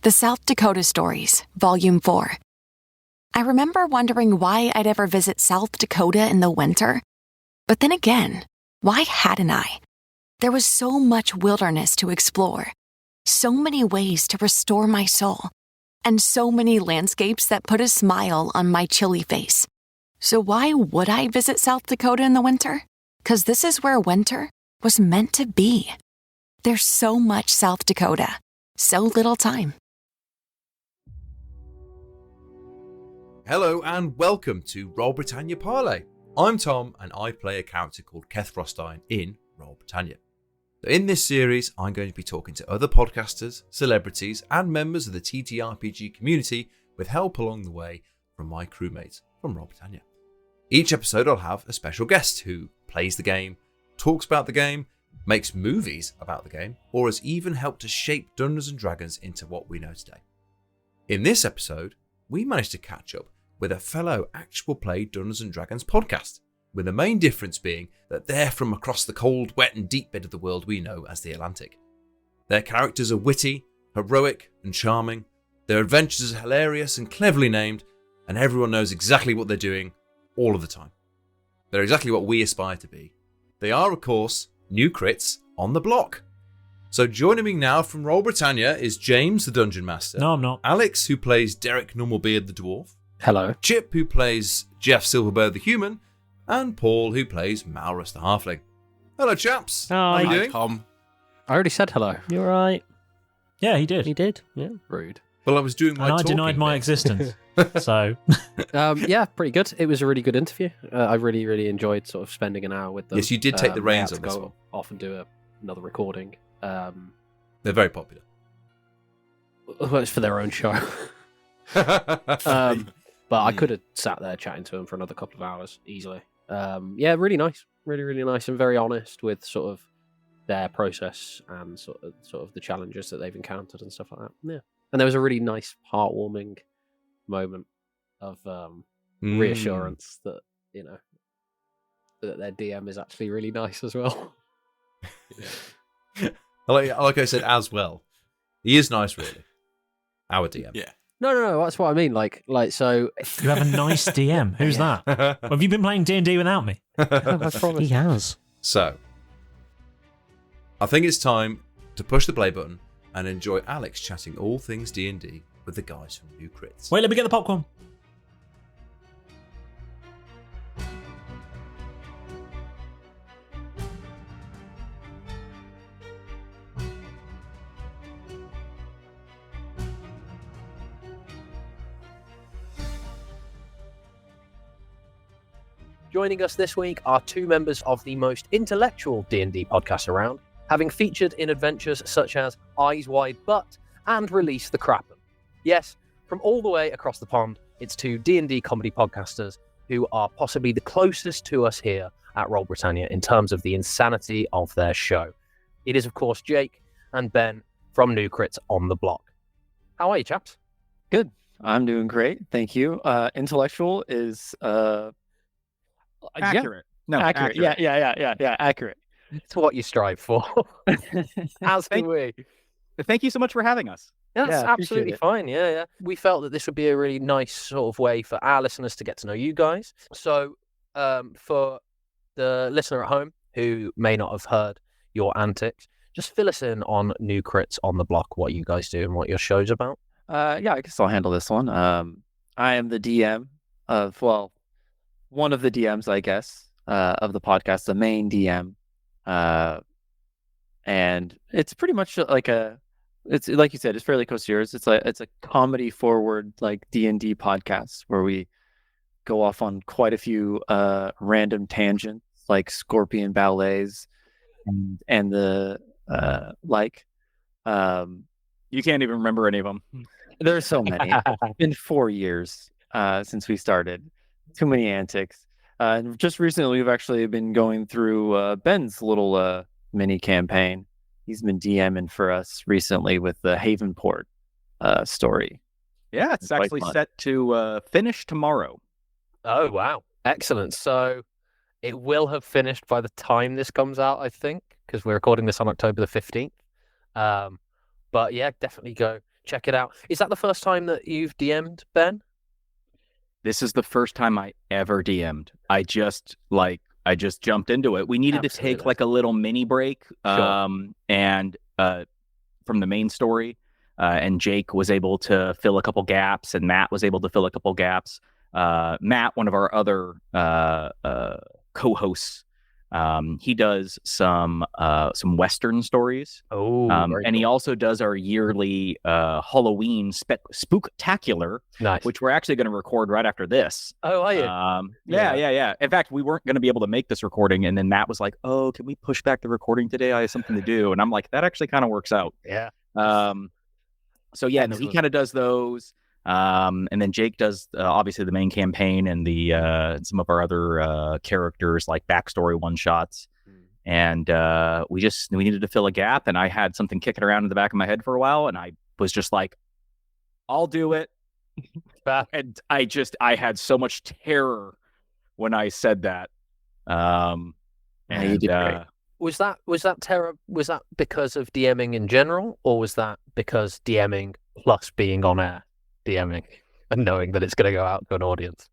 The South Dakota Stories, Volume 4. I remember wondering why I'd ever visit South Dakota in the winter. But then again, why hadn't I? There was so much wilderness to explore, so many ways to restore my soul, and so many landscapes that put a smile on my chilly face. So why would I visit South Dakota in the winter? 'Cause this is where winter was meant to be. There's so much South Dakota, so little time. Hello and welcome to Roll Britannia Parley. I'm Tom and I play a character called Keth in Roll Britannia. In this series, I'm going to be talking to other podcasters, celebrities, and members of the TTRPG community with help along the way from my crewmates from Roll Britannia. Each episode, I'll have a special guest who plays the game, talks about the game, makes movies about the game, or has even helped to shape Dungeons and Dragons into what we know today. In this episode, we managed to catch up with a fellow actual play Dungeons and Dragons podcast, with the main difference being that they're from across the cold, wet and deep bit of the world we know as the Atlantic. Their characters are witty, heroic and charming, their adventures are hilarious and cleverly named, and everyone knows exactly what they're doing all of the time. They're exactly what we aspire to be. They are, of course, new crits on the block. So joining me now from Roll Britannia is James, the Dungeon Master. No, I'm not. Alex, who plays Derek Normalbeard, the Dwarf. Hello. Chip, who plays Jeff Silverberg, the Human. And Paul, who plays Malrus, the Halfling. Hello, chaps. Hi. How are you doing? Tom. I already said hello. You're right. Yeah, he did. He did? Yeah. Rude. Well, I was doing my And I talking denied my bit. existence. So, Yeah, pretty good. It was a really good interview. I really, really enjoyed sort of spending an hour with them. Yes, you did take the They reins had on to this go one. off and do another recording. They're very popular. Well, it's for their own show. But I could have sat there chatting to them for another couple of hours easily. Yeah, really nice. Really, really nice and very honest with sort of their process and sort of the challenges that they've encountered and stuff like that. Yeah. And there was a really nice, heartwarming moment of reassurance that, you know, that their DM is actually really nice as well. Like I said, as well. He is nice, really. Our DM. Yeah. No, that's what I mean. Like, so you have a nice DM. Who's that? Have you been playing D&D without me? I promise. He has. So, I think it's time to push the play button and enjoy Alex chatting all things D&D with the guys from New Crits. Wait, let me get the popcorn. Joining us this week are two members of the most intellectual D&D podcast around, having featured in adventures such as Eyes Wide Butt and Release the Kraken. Yes, from all the way across the pond, it's two D&D comedy podcasters who are possibly the closest to us here at Roll Britannia in terms of the insanity of their show. It is, of course, Jake and Ben from New Crits on the Block. How are you, chaps? Good. I'm doing great. Thank you. Intellectual is Accurate. No, accurate. accurate. Yeah. Accurate. It's what you strive for. As do we. Thank you so much for having us. That's Yeah, appreciate absolutely it. fine. Yeah. We felt that this would be a really nice sort of way for our listeners to get to know you guys. So, for the listener at home who may not have heard your antics, just fill us in on New Crits on the Block, what you guys do and what your show's about. Yeah, I guess I'll handle this one. I am the DM of, well, one of the DMs, I guess, of the podcast, the main DM. And it's pretty much it's like you said, it's fairly close to yours. It's a comedy forward, like D&D podcast where we go off on quite a few random tangents, like scorpion ballets and the like. You can't even remember any of them. There's so many. It's been 4 years since we started. Too many antics. And just recently, we've actually been going through Ben's little mini campaign. He's been DMing for us recently with the Havenport story. Yeah, it's Quite actually fun. set to finish tomorrow. Oh, wow. Excellent. So it will have finished by the time this comes out, I think, because we're recording this on October the 15th. But yeah, definitely go check it out. Is that the first time that you've DM'd, Ben? This is the first time I ever DM'd. I just jumped into it. We needed to take Absolutely. like a little mini break, and from the main story, and Jake was able to fill a couple gaps, and Matt was able to fill a couple gaps. Matt, one of our other co-hosts, he does some Western stories. Oh, and he also does our yearly Halloween spooktacular, nice. which we're actually going to record right after this. Oh, are you? Yeah. In fact, we weren't going to be able to make this recording, and then Matt was like, "Oh, can we push back the recording today? I have something to do." And I'm like, "That actually kind of works out." Yeah. So yeah, no, he kind of does those. And then Jake does obviously the main campaign and the some of our other characters like backstory one shots. And we needed to fill a gap, and I had something kicking around in the back of my head for a while, and I was just like, I'll do it. And I had so much terror when I said that. And you did great. Was that terror? Was that because of DMing in general, or was that because DMing plus being on air, DMing and knowing that it's going to go out to an audience?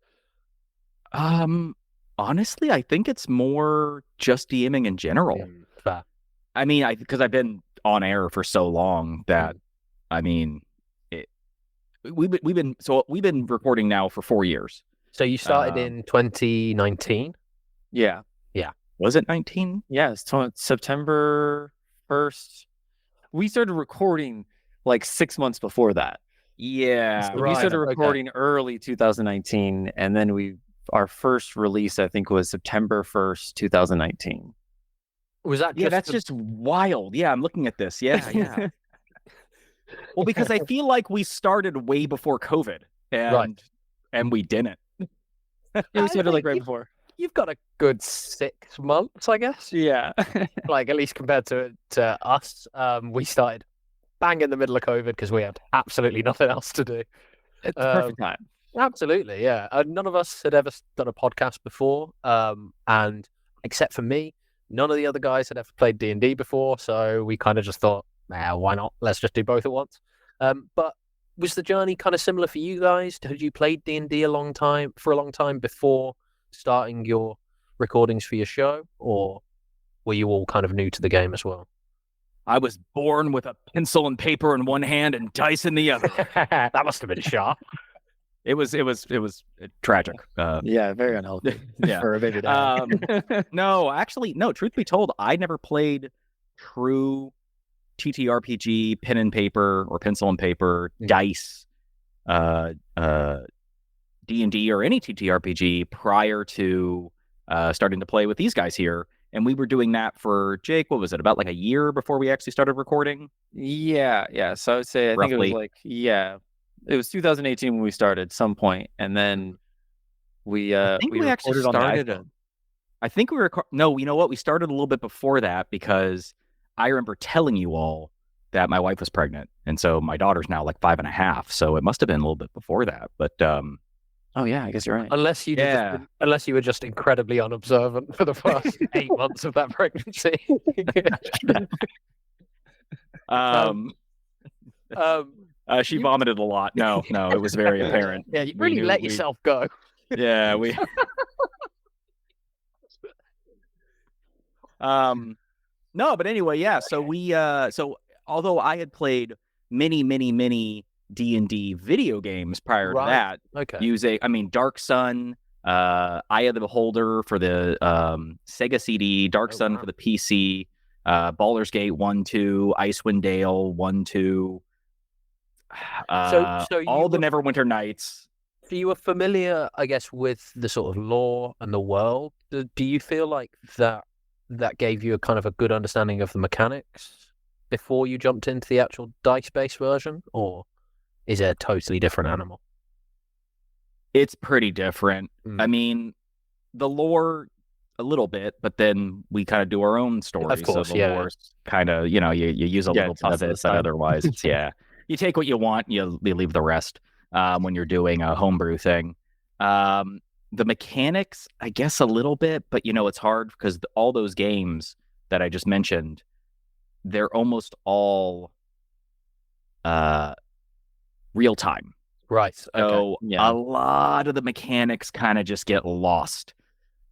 Honestly, I think it's more just DMing in general. Fair. I mean, because I've been on air for so long that, I mean, we've been recording now for 4 years. So you started in 2019? Yeah. Was it 19? Yeah, it's September 1st. We started recording like 6 months before that. Yeah. So we started recording early 2019, and then our first release, I think, was September 1st, 2019. Was that that's just wild. Yeah, I'm looking at this. Yeah. Well, because I feel like we started way before COVID, and we didn't. Yeah, we started like right before. You've got a good 6 months, I guess. Yeah. Like, at least compared to us. We started bang in the middle of COVID because we had absolutely nothing else to do. It's the perfect time. Absolutely, yeah. None of us had ever done a podcast before, and except for me, none of the other guys had ever played D&D before, so we kind of just thought, why not? Let's just do both at once. But was the journey kind of similar for you guys? Had you played D&D for a long time before starting your recordings for your show, or were you all kind of new to the game as well? I was born with a pencil and paper in one hand and dice in the other. That must have been sharp. It was tragic. Yeah, very unhealthy. Yeah. For a baby dad. No. Truth be told, I never played true TTRPG, pen and paper or pencil and paper, dice, D&D or any TTRPG prior to starting to play with these guys here. And we were doing that for, Jake, what was it, about like a year before we actually started recording? Yeah. So I would say, I think it was like, it was 2018 when we started, some point, and then we actually started. I think we were. No, you know what? We started a little bit before that because I remember telling you all that my wife was pregnant, and so my daughter's now like 5.5. So it must have been a little bit before that. But oh yeah, I guess you're right. Unless you were just incredibly unobservant for the first 8 months of that pregnancy. She vomited a lot. No, it was very apparent. Yeah, you really let yourself go. Yeah, we. No, but anyway, yeah. So we, although I had played many D&D video games prior to that, using, Dark Sun, Eye of the Beholder for the Sega CD, Dark Sun for the PC, Baldur's Gate 1, 2, Icewind Dale 1, 2. So all the Neverwinter Nights. So you were familiar, I guess, with the sort of lore and the world. Do you feel like that gave you a kind of a good understanding of the mechanics before you jumped into the actual dice-based version, or is it a totally different animal? It's pretty different. I mean, the lore a little bit, but then we kind of do our own story. Of course, so the lore's kind of, you use a little bit of it, but otherwise it's, you take what you want, you leave the rest when you're doing a homebrew thing. The mechanics, I guess a little bit, but it's hard because all those games that I just mentioned, they're almost all real time. Right. So Okay. a lot of the mechanics kind of just get lost.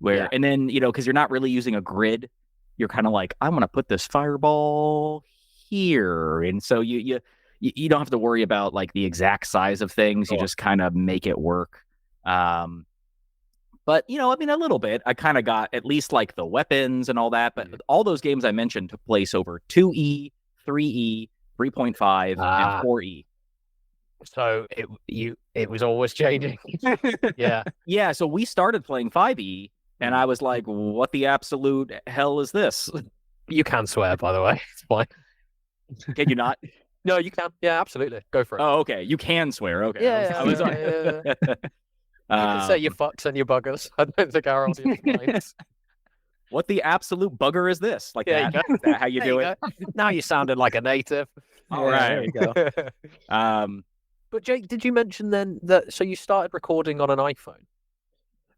And then, because you're not really using a grid, you're kind of like, I want to put this fireball here. And so you don't have to worry about like the exact size of things. You just kind of make it work. But, a little bit. I kind of got at least like the weapons and all that. But all those games I mentioned took place over 2E, 3E, 3.5, and 4E. So it was always changing. Yeah. Yeah. So we started playing 5E, and I was like, what the absolute hell is this? You can swear, by the way. It's fine. Can you not? No, you can. Yeah, absolutely. Go for it. Oh, okay. You can swear. Okay. Yeah. You can say your fucks and your buggers. I don't think our audience minds. What the absolute bugger is this? Like that? Is that how you do it? Now you sounded like a native. All right. There you go. But Jake, did you mention then that so you started recording on an iPhone?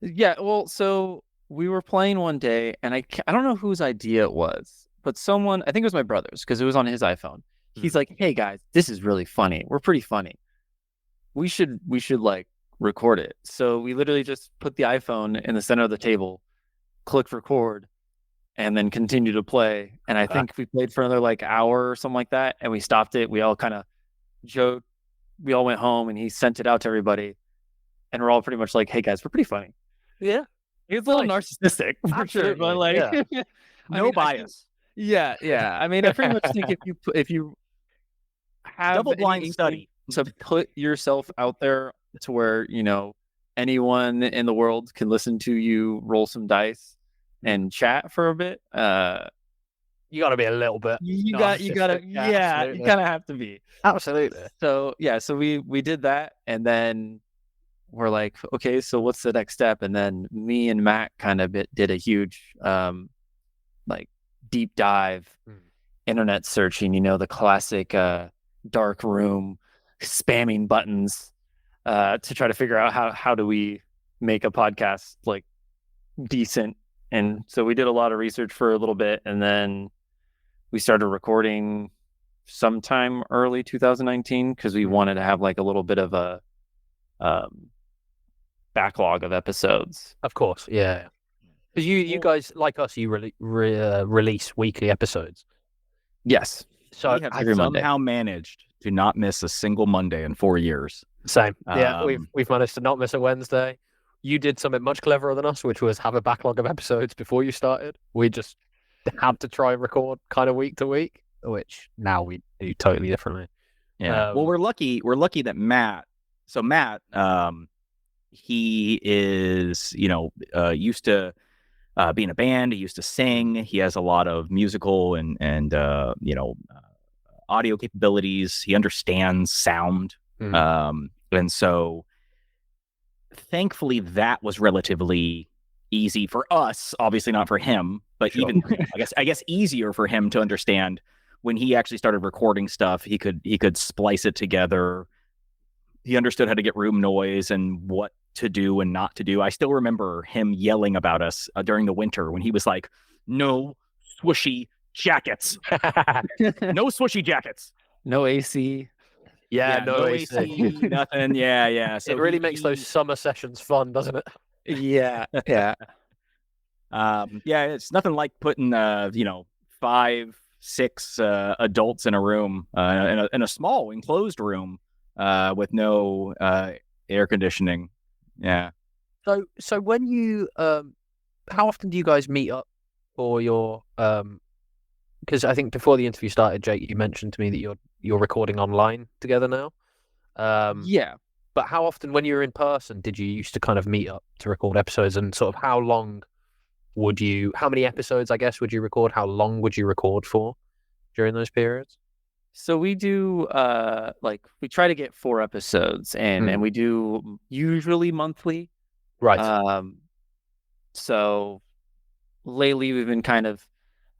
Yeah, well, so we were playing one day, and I don't know whose idea it was, but someone, I think it was my brother's, because it was on his iPhone. He's like, "Hey guys, this is really funny. We're pretty funny. We should like record it." So we literally just put the iPhone in the center of the table, clicked record, and then continue to play. And I think we played for another like hour or something like that, and we stopped it. We all kind of joked. We all went home, and he sent it out to everybody, and we're all pretty much like, "Hey guys, we're pretty funny." Yeah, he's a little narcissistic for sure, but like, no bias. Yeah. I mean, I pretty much think if you have double-blind study to put yourself out there to where anyone in the world can listen to you roll some dice and chat for a bit, you got to be a little bit. You gotta, you kind of have to be. Absolutely. So we did that, and then we're like, okay, so what's the next step? And then me and Matt kind of did a huge, like deep dive, internet searching. The classic dark room, spamming buttons, to try to figure out how do we make a podcast like decent. And so we did a lot of research for a little bit, and then we started recording sometime early 2019 because we wanted to have like a little bit of a backlog of episodes. Of course, yeah. Because you guys, like us, you release weekly episodes. Yes. So I've somehow managed to not miss a single Monday in 4 years. Same. Yeah, we've managed to not miss a Wednesday. You did something much cleverer than us, which was have a backlog of episodes before you started. We just had to try and record kind of week to week, which now we do totally differently. Yeah. Well, we're lucky that Matt. So Matt, he is used to be in a band. He used to sing. He has a lot of musical and audio capabilities. He understands sound, and so thankfully that was relatively easy for us. Obviously not for him, but even I guess easier for him to understand. When he actually started recording stuff, he could splice it together. He understood how to get room noise and what to do and not to do. I still remember him yelling about us during the winter when he was like, "No swooshy jackets, no swooshy jackets, no AC." Yeah, no AC, nothing. Yeah. So it really makes those summer sessions fun, doesn't it? Yeah. It's nothing like putting 5, 6 adults in a room, in a small enclosed room, with no air conditioning. Yeah. So when you how often do you guys meet up for your because I think before the interview started, Jake, you mentioned to me that you're recording online together now. Yeah. But how often, when you were in person, did you used to kind of meet up to record episodes, and sort of how many episodes, I guess, would you record? How long would you record for during those periods? So we do we try to get 4 episodes, and we do usually monthly. Right. So lately we've been kind of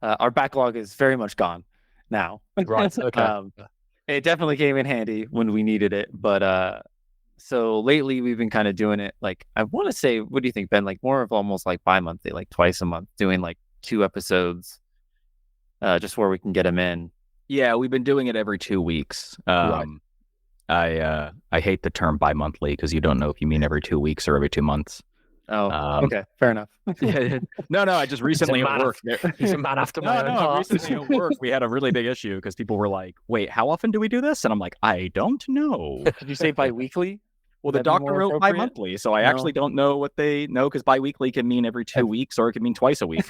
our backlog is very much gone now. Right. Okay. It definitely came in handy when we needed it, but so lately we've been kind of doing it like, I want to say, what do you think, Ben? Like more of almost like bi-monthly, like twice a month, doing like 2 episodes, just where we can get them in. Yeah, we've been doing it every 2 weeks. Right. I hate the term bi-monthly because you don't know if you mean every 2 weeks or every 2 months. Okay, fair enough. No, I just recently at work. He's a man after my own heart. Recently at work, we had a really big issue because people were like, "Wait, how often do we do this?" And I'm like, "I don't know." Did you say bi-weekly? Well, the Would that be doctor more wrote appropriate? bi-monthly, so I No. actually don't know what they know because bi-weekly can mean every 2 weeks or it can mean twice a week.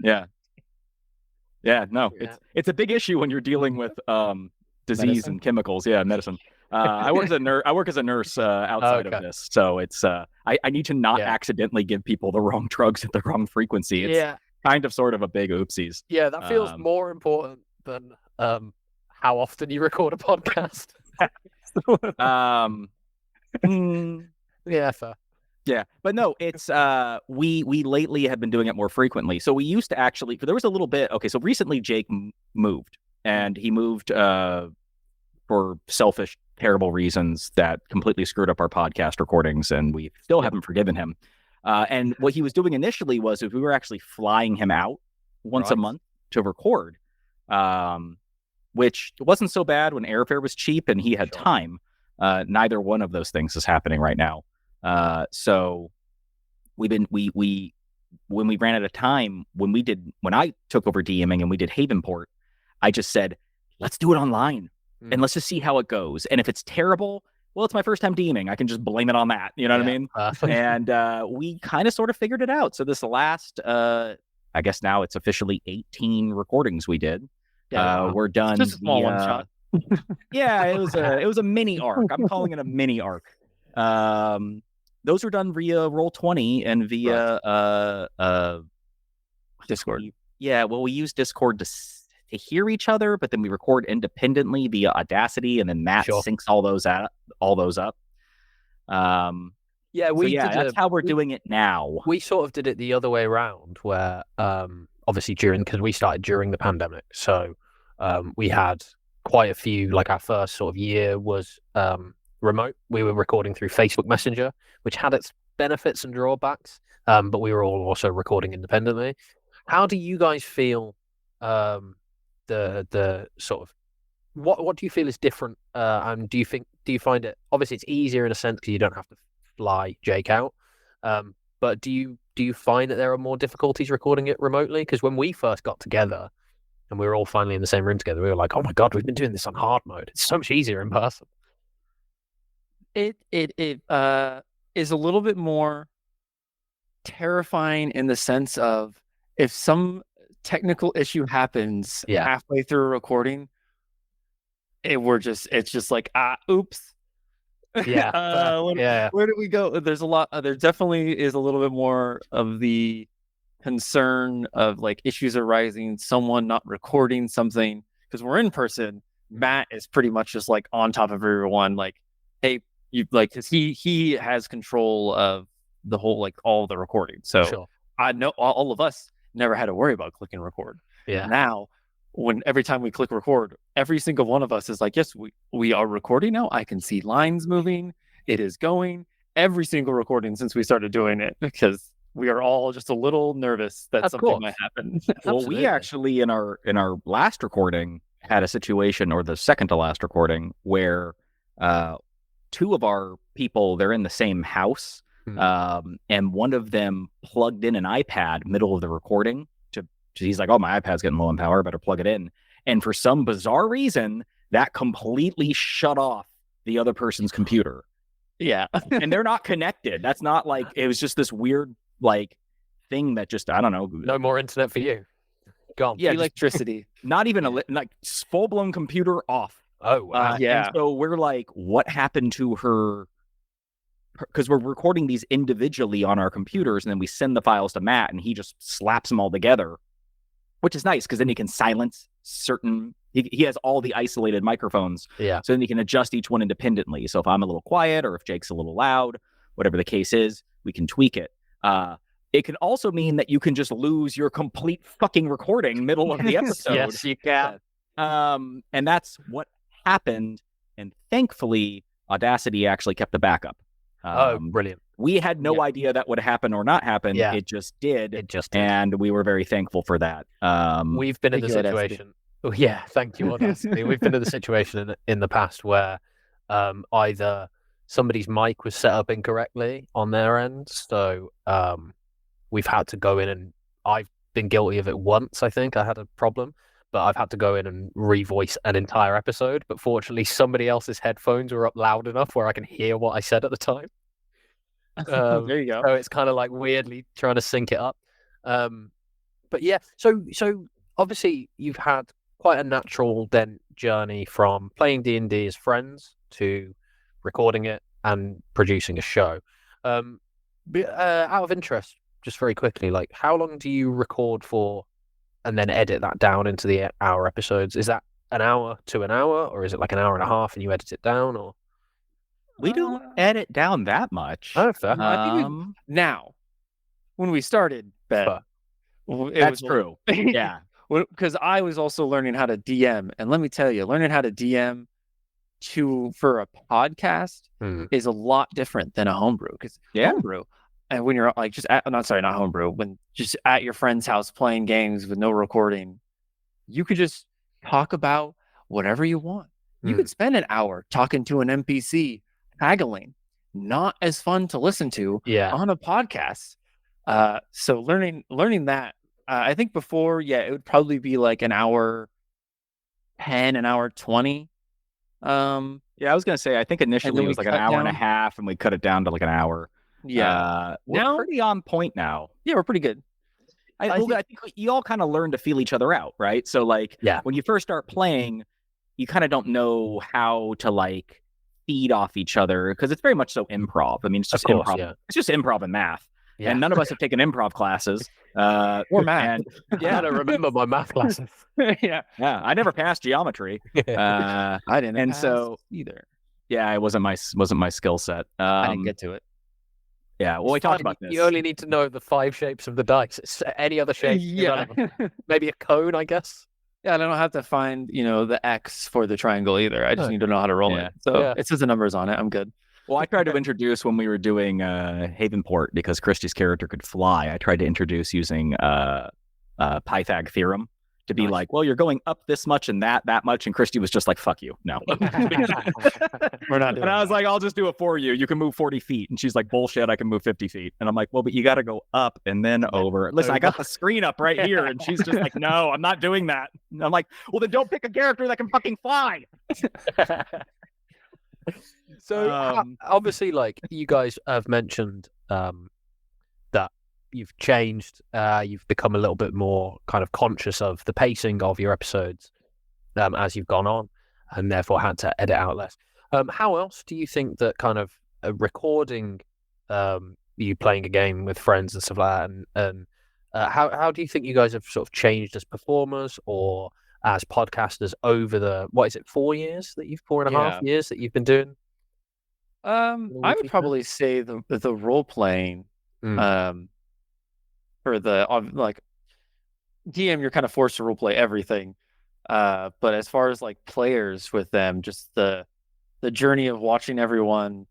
Yeah. No, Yeah. it's a big issue when you're dealing with disease Medicine? and chemicals. Yeah, medicine. I work as a nurse outside of Okay. this, so it's I need to not Yeah. accidentally give people the wrong drugs at the wrong frequency. It's kind of sort of a big oopsies. Yeah, that feels more important than how often you record a podcast. Yeah, fair. Yeah, but no, it's we lately have been doing it more frequently. So we used to actually, there was a little bit. Okay, so recently Jake moved, and he moved for selfish, terrible reasons that completely screwed up our podcast recordings, and we still haven't forgiven him. And what he was doing initially was if we were actually flying him out once a month to record, which wasn't so bad when airfare was cheap and he had time. Neither one of those things is happening right now. So when we ran out of time, when I took over DMing and we did Havenport, I just said, let's do it online and let's just see how it goes. And if it's terrible, well, it's my first time DMing. I can just blame it on that. You know what I mean? And we kind of sort of figured it out. So this last, I guess now it's officially 18 recordings we did. We're done. Just a small one shot. Yeah, it was a mini arc. I'm calling it a mini arc. Those are done via Roll20 and via Discord. Yeah, well, we use Discord to hear each other, but then we record independently via Audacity, and then Matt syncs all those up. That's how we're doing it now. We sort of did it the other way around, where obviously because we started during the pandemic, so we had quite a few. Like our first sort of year was remote. We were recording through Facebook Messenger, which had its benefits and drawbacks, but we were all also recording independently. How do you guys feel? The sort of what do you feel is different? And do you find it, obviously it's easier in a sense because you don't have to fly Jake out, but do you find that there are more difficulties recording it remotely? Because when we first got together and we were all finally in the same room together, we were like, oh my god, we've been doing this on hard mode. It's so much easier in person. It is a little bit more terrifying in the sense of if some technical issue happens halfway through a recording, it's just like oops. Where do we go? There's a lot. There definitely is a little bit more of the concern of like issues arising, someone not recording something because we're in person. Matt is pretty much just like on top of everyone, like, hey, you like, because he has control of the whole like all the recording. So I know all of us never had to worry about clicking record. Yeah. Now, every time we click record, every single one of us is like, yes, we are recording now. I can see lines moving. It is going. Every single recording since we started doing it, because we are all just a little nervous that something might happen. Well, we actually in our last recording had a situation, or the second to last recording, where two of our people, they're in the same house. And one of them plugged in an iPad middle of the recording he's like, oh, my iPad's getting low on power, better plug it in. And for some bizarre reason, that completely shut off the other person's computer. Yeah. And they're not connected. That's not like, it was just this weird like thing that just, I don't know. No more internet for you. Gone. Yeah. Electricity. Not even like full blown computer off. Oh, wow. And so we're like, what happened to her? Because we're recording these individually on our computers, and then we send the files to Matt, and he just slaps them all together, which is nice because then he can silence certain. He has all the isolated microphones, so then he can adjust each one independently. So if I'm a little quiet or if Jake's a little loud, whatever the case is, we can tweak it. It can also mean that you can just lose your complete fucking recording middle of the episode. Yes, you can. And that's what happened. And thankfully, Audacity actually kept the backup. Brilliant. We had no idea that would happen or not happen. It just did. And we were very thankful for that. We've been in the situation. Oh, yeah, thank you, Audacity. We've been in the situation in the past where either somebody's mic was set up incorrectly on their end, so we've had to go in, and I've been guilty of it once. I think I had a problem, but I've had to go in and revoice an entire episode. But fortunately, somebody else's headphones were up loud enough where I can hear what I said at the time. There you go. So it's kind of like weirdly trying to sync it up. But yeah, so obviously you've had quite a natural then journey from playing D&D as friends to recording it and producing a show. Out of interest, just very quickly, like how long do you record for and then edit that down into the hour episodes? Is that an hour to an hour, or is it like an hour and a half and you edit it down? Or We don't edit down that much. oh, fair. I think now, when we started, Ben, That's true. Yeah. Because I was also learning how to DM, and let me tell you, learning how to DM for a podcast is a lot different than a homebrew. Because homebrew, and when you're like not homebrew, when just at your friend's house playing games with no recording, you could just talk about whatever you want. You could spend an hour talking to an NPC, haggling. Not as fun to listen to on a podcast. So learning that. I think before, it would probably be like an hour 10, an hour 20. I was gonna say, I think initially it was like an hour and a half, and we cut it down to like an hour. Yeah, we're pretty on point now. Yeah, we're pretty good. I think you all kind of learn to feel each other out, right? So like, when you first start playing, you kind of don't know how to like feed off each other because it's very much so improv. I mean, it's just improv. Yeah. It's just improv and math. Yeah. And none of us have taken improv classes. Or math. I don't remember my math classes. Yeah. I never passed geometry. I didn't and pass so either. Yeah, it wasn't my skill set. I didn't get to it. Yeah, well, we talked about this. You only need to know the 5 shapes of the dice. It's any other shape. Yeah. Maybe a cone, I guess. Yeah, I don't have to find, the X for the triangle either. I just need to know how to roll it. So it says the numbers on it. I'm good. Well, I tried to introduce when we were doing Havenport, because Christy's character could fly. I tried to introduce using Pythag theorem to be like, well, you're going up this much and that much. And Christy was just like, fuck you. No. We're not doing And I was like, I'll just do it for you. You can move 40 feet. And she's like, bullshit, I can move 50 feet. And I'm like, well, but you got to go up and then over. Listen, I got the screen up right here. And she's just like, no, I'm not doing that. And I'm like, well, then don't pick a character that can fucking fly. So obviously, like, you guys have mentioned that you've changed, you've become a little bit more kind of conscious of the pacing of your episodes as you've gone on, and therefore had to edit out less. How else do you think that kind of recording you playing a game with friends and stuff like that, and how do you think you guys have sort of changed as performers or as podcasters over the 4 years that you've 4.5 years that you've been doing? I would probably say the role playing for the like DM, you're kind of forced to role play everything. But as far as like players with them, just the journey of watching everyone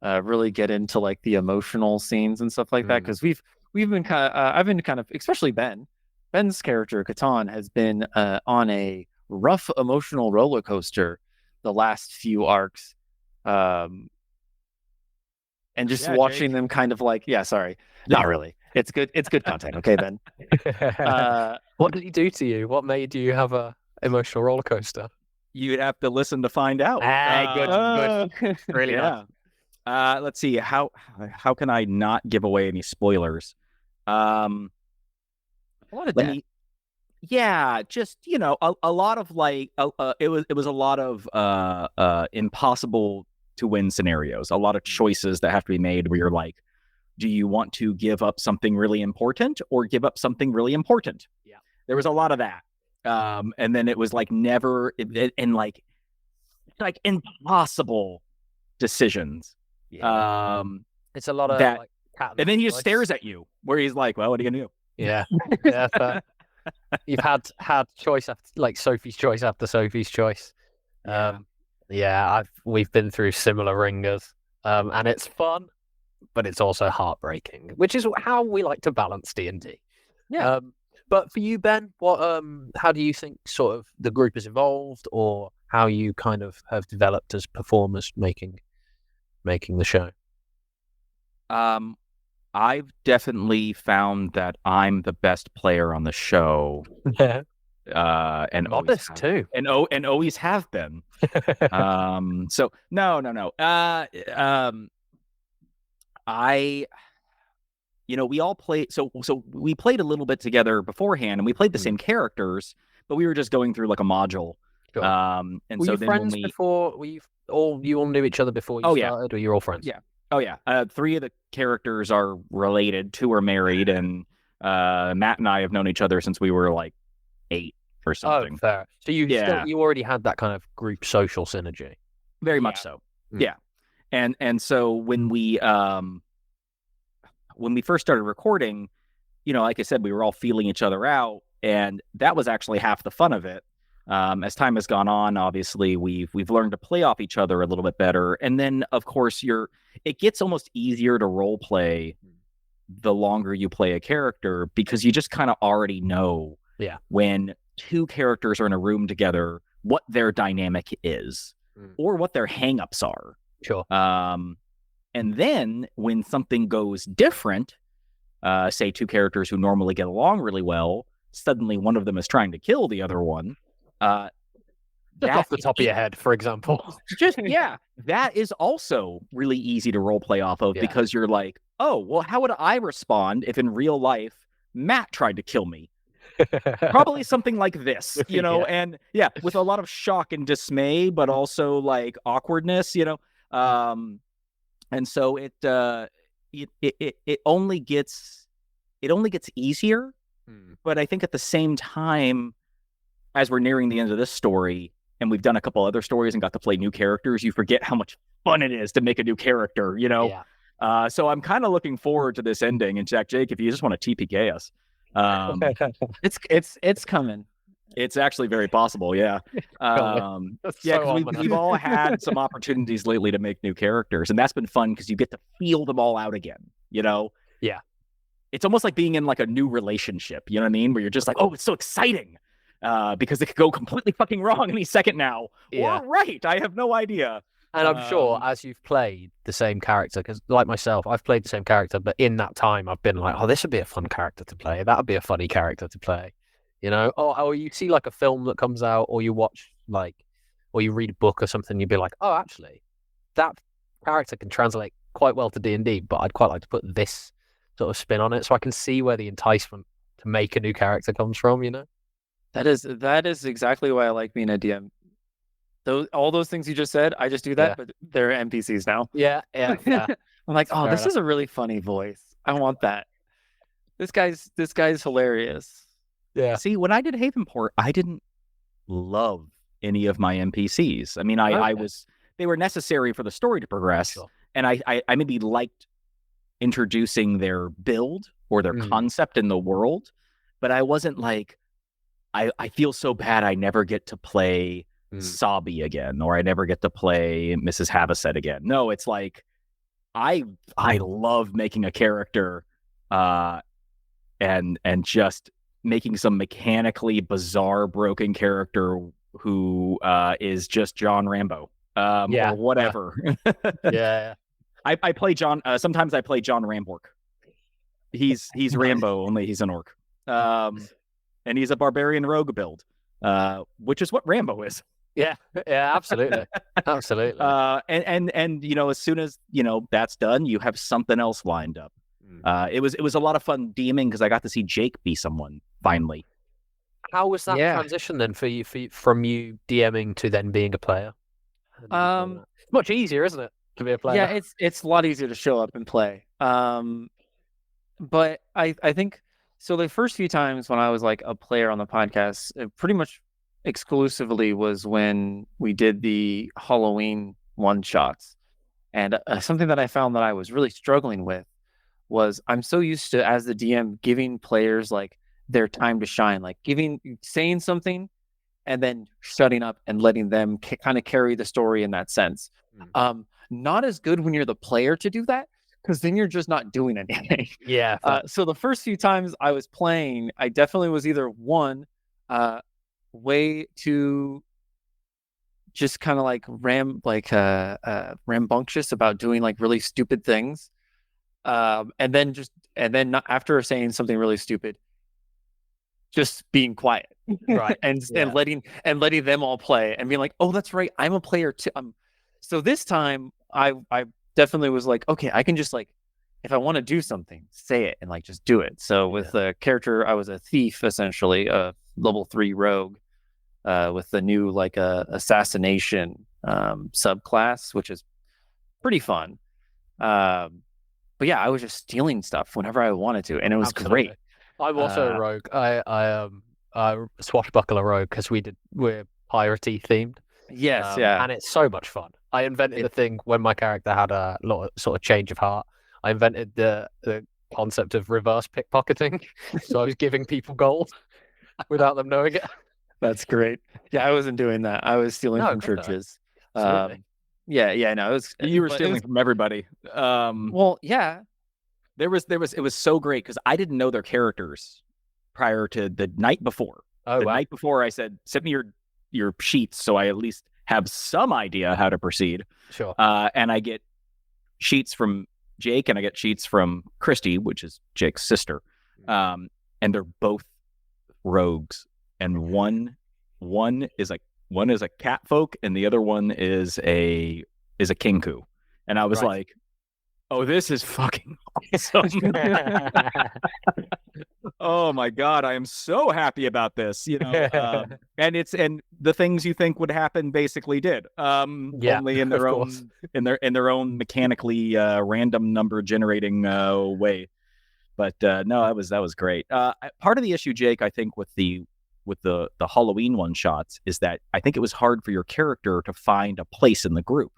really get into like the emotional scenes and stuff like that, because we've been kind of I've been kind of, especially Ben's character Catan has been on a rough emotional roller coaster the last few arcs. And just watching them kind of like, not really. It's good content. Okay, Ben. What did he do to you? What made you have a emotional roller coaster? You'd have to listen to find out. Good. Really nice. Let's see. How can I not give away any spoilers? Just a lot of like it was a lot of impossible to win scenarios, a lot of choices that have to be made where you're like, do you want to give up something really important or give up something really important? Yeah, there was a lot of that, and then it was like like impossible decisions. It's a lot of that, like, and then he just stares at you where he's like, well, what are you gonna do? Yeah. You've had choice after, like, Sophie's choice after Sophie's choice. We've been through similar ringers, and it's fun, but it's also heartbreaking, which is how we like to balance D&D. But for you, Ben, what how do you think sort of the group has evolved, or how you kind of have developed as performers making the show? I've definitely found that I'm the best player on the show. Yeah. And Modest too. and always have been. So no. We all played. So we played a little bit together beforehand, and we played the same characters, but we were just going through like a module. Sure. And were so you then friends before? Were you all knew each other before you started, or you're all friends? Yeah. Oh yeah. 3 of the characters are related. 2 are married, and Matt and I have known each other since we were like 8 or something. Oh, fair. So you already had that kind of group social synergy. Very much so. Yeah. And so when we first started recording, like I said, we were all feeling each other out, and that was actually half the fun of it. As time has gone on, obviously we've learned to play off each other a little bit better, and then of course it gets almost easier to role play the longer you play a character, because you just kind of already know when 2 characters are in a room together what their dynamic is or what their hangups are. Sure. And then when something goes different, say 2 characters who normally get along really well, suddenly one of them is trying to kill the other one. Just off the top of your head, for example. That is also really easy to role play off of, because you're like, oh, well, how would I respond if in real life Matt tried to kill me? Probably something like this, and with a lot of shock and dismay, but also like awkwardness, and so it only gets easier. But I think at the same time, as we're nearing the end of this story, and we've done a couple other stories and got to play new characters, you forget how much fun it is to make a new character, So I'm kind of looking forward to this ending. And Jake, if you just want to TPK us, it's coming. It's actually very possible, because we've all had some opportunities lately to make new characters, and that's been fun because you get to feel them all out again. Yeah, it's almost like being in like a new relationship. You know what I mean? Where you're just like, oh, it's so exciting. Because it could go completely fucking wrong any second now. Yeah. Or right, I have no idea. And I'm sure as you've played the same character, because like myself, I've played the same character, but in that time I've been like, oh, this would be a fun character to play. That would be a funny character to play. Or you see like a film that comes out, or you watch or you read a book or something, you'd be like, oh, actually, that character can translate quite well to D&D, but I'd quite like to put this sort of spin on it, so I can see where the enticement to make a new character comes from, That is exactly why I like being a DM. All those things you just said, I just do that, but they're NPCs now. Yeah. I'm like, oh, this is a really funny voice. I want that. This guy's hilarious. Yeah. See, when I did Havenport, I didn't love any of my NPCs. I mean, they were necessary for the story to progress, and I maybe liked introducing their build or their concept in the world, but I wasn't like, I feel so bad I never get to play Sabi again, or I never get to play Mrs. Havasset again. No, it's like I love making a character and just making some mechanically bizarre broken character who is just John Rambo or whatever. Yeah. I play John sometimes I play John Rambork. He's Rambo, only he's an orc. And he's a barbarian rogue build, which is what Rambo is. Yeah, absolutely. Absolutely. And as soon as, that's done, you have something else lined up. It was a lot of fun DMing because I got to see Jake be someone finally. How was that transition then for you, from you DMing to then being a player? It's much easier, isn't it, to be a player? Yeah, it's a lot easier to show up and play. But I think so. The first few times when I was like a player on the podcast, it pretty much exclusively was when we did the Halloween one shots. And something that I found that I was really struggling with was I'm so used to, as the DM, giving players like their time to shine, like saying something and then shutting up and letting them kind of carry the story in that sense. Not as good when you're the player to do that, because then you're just not doing anything. Yeah. So the first few times I was playing, I definitely was either one, way too just kind of like rambunctious about doing like really stupid things, and then not, after saying something really stupid, just being quiet, Right. and letting them all play and being like, oh, that's right, I'm a player too. So this time I definitely was like, okay, I can just like, if I want to do something, say it and like just do it. So with the character, I was a thief, essentially a level 3 rogue, with the new like assassination subclass, which is pretty fun. But yeah, I was just stealing stuff whenever I wanted to, and it was great. I'm also a rogue. I swashbuckler rogue because we're piratey themed. Yes, and it's so much fun. I invented the thing when my character had a lot of sort of change of heart. I invented the concept of reverse pickpocketing, so I was giving people gold without them knowing it. That's great. Yeah, I wasn't doing that. I was stealing from churches. No, it was. You were stealing from everybody. Well, yeah. It was so great because I didn't know their characters prior to the night before. Oh, wow. Night before, I said, send me your sheets so I at least have some idea how to proceed. Sure. And I get sheets from Jake and I get sheets from Christy, which is Jake's sister. And they're both rogues. And one is a cat folk and the other one is a kinku. And I was like, oh, this is fucking awesome. Oh my God, I am so happy about this, and the things you think would happen basically did. Only in their own mechanically random number generating way. But no, that was great. Part of the issue, Jake, I think with the Halloween one shots is that I think it was hard for your character to find a place in the group.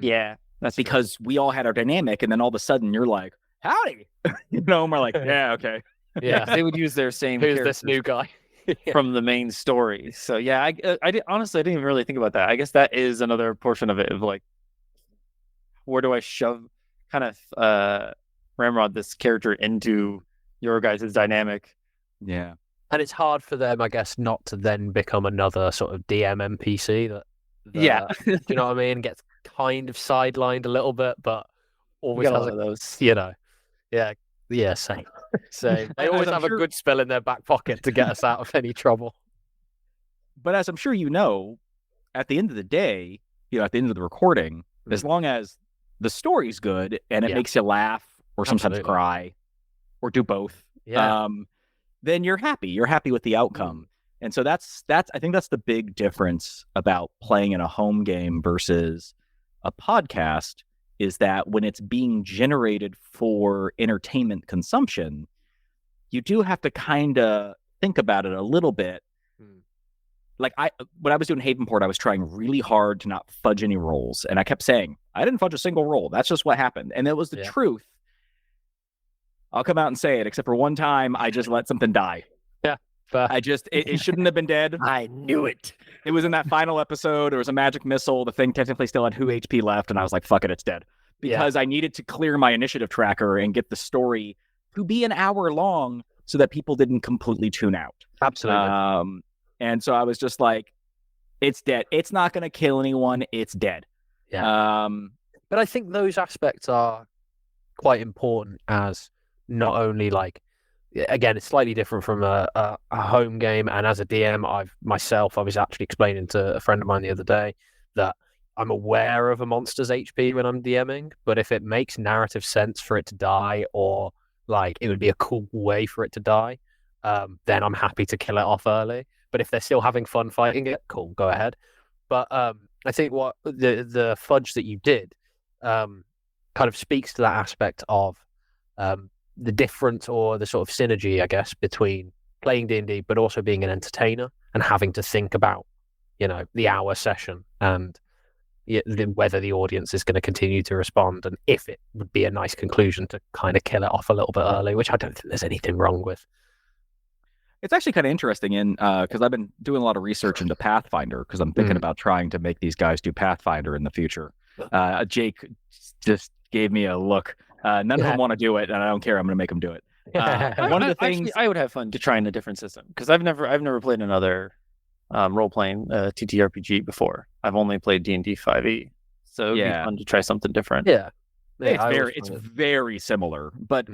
Yeah. That's because we all had our dynamic, and then all of a sudden you're like, howdy. And we're like, yeah, okay. Yeah, they would use their same Who's this new guy? from the main story. So yeah, I honestly, I didn't even really think about that. I guess that is another portion of it, of like, where do I shove kind of ramrod this character into your guys' dynamic? Yeah. And it's hard for them, I guess, not to then become another sort of DM NPC that Yeah. do you know what I mean? Gets kind of sidelined a little bit, but always has those. Yeah, same. So they always have a good spell in their back pocket to get us out of any trouble. But as I'm sure you know, at the end of the day, at the end of the recording, as long as the story's good and it makes you laugh or sometimes cry or do both, then you're happy. You're happy with the outcome. And so that's I think that's the big difference about playing in a home game versus a podcast, is that when it's being generated for entertainment consumption, you do have to kind of think about it a little bit. Like when I was doing Havenport, I was trying really hard to not fudge any rolls. And I kept saying, I didn't fudge a single roll. That's just what happened. And it was the truth. I'll come out and say it, except for one time, I just let something die. Yeah. It shouldn't have been dead. I knew it. It was in that final episode. There was a magic missile. The thing technically still had 2 HP left. And I was like, fuck it, it's dead. Because I needed to clear my initiative tracker and get the story to be an hour long so that people didn't completely tune out. Absolutely. And so I was just like, it's dead. It's not going to kill anyone. It's dead. Yeah. But I think those aspects are quite important, as not only like, again, it's slightly different from a home game. And as a DM, I was actually explaining to a friend of mine the other day that I'm aware of a monster's HP when I'm DMing, but if it makes narrative sense for it to die, or like it would be a cool way for it to die, then I'm happy to kill it off early. But if they're still having fun fighting it, cool, go ahead. But I think what the fudge that you did kind of speaks to that aspect of the difference, or the sort of synergy, I guess, between playing D&D but also being an entertainer and having to think about, the hour session and whether the audience is going to continue to respond, and if it would be a nice conclusion to kind of kill it off a little bit early, which I don't think there's anything wrong with. It's actually kind of interesting because I've been doing a lot of research into Pathfinder, because I'm thinking about trying to make these guys do Pathfinder in the future. Jake just gave me a look. None of them want to do it, and I don't care. I'm going to make them do it. One of the things actually, I would have fun to trying a different system because I've never played another role playing TTRPG before. I've only played D&D 5e, so it'd be fun to try something different. Yeah, it's very similar, but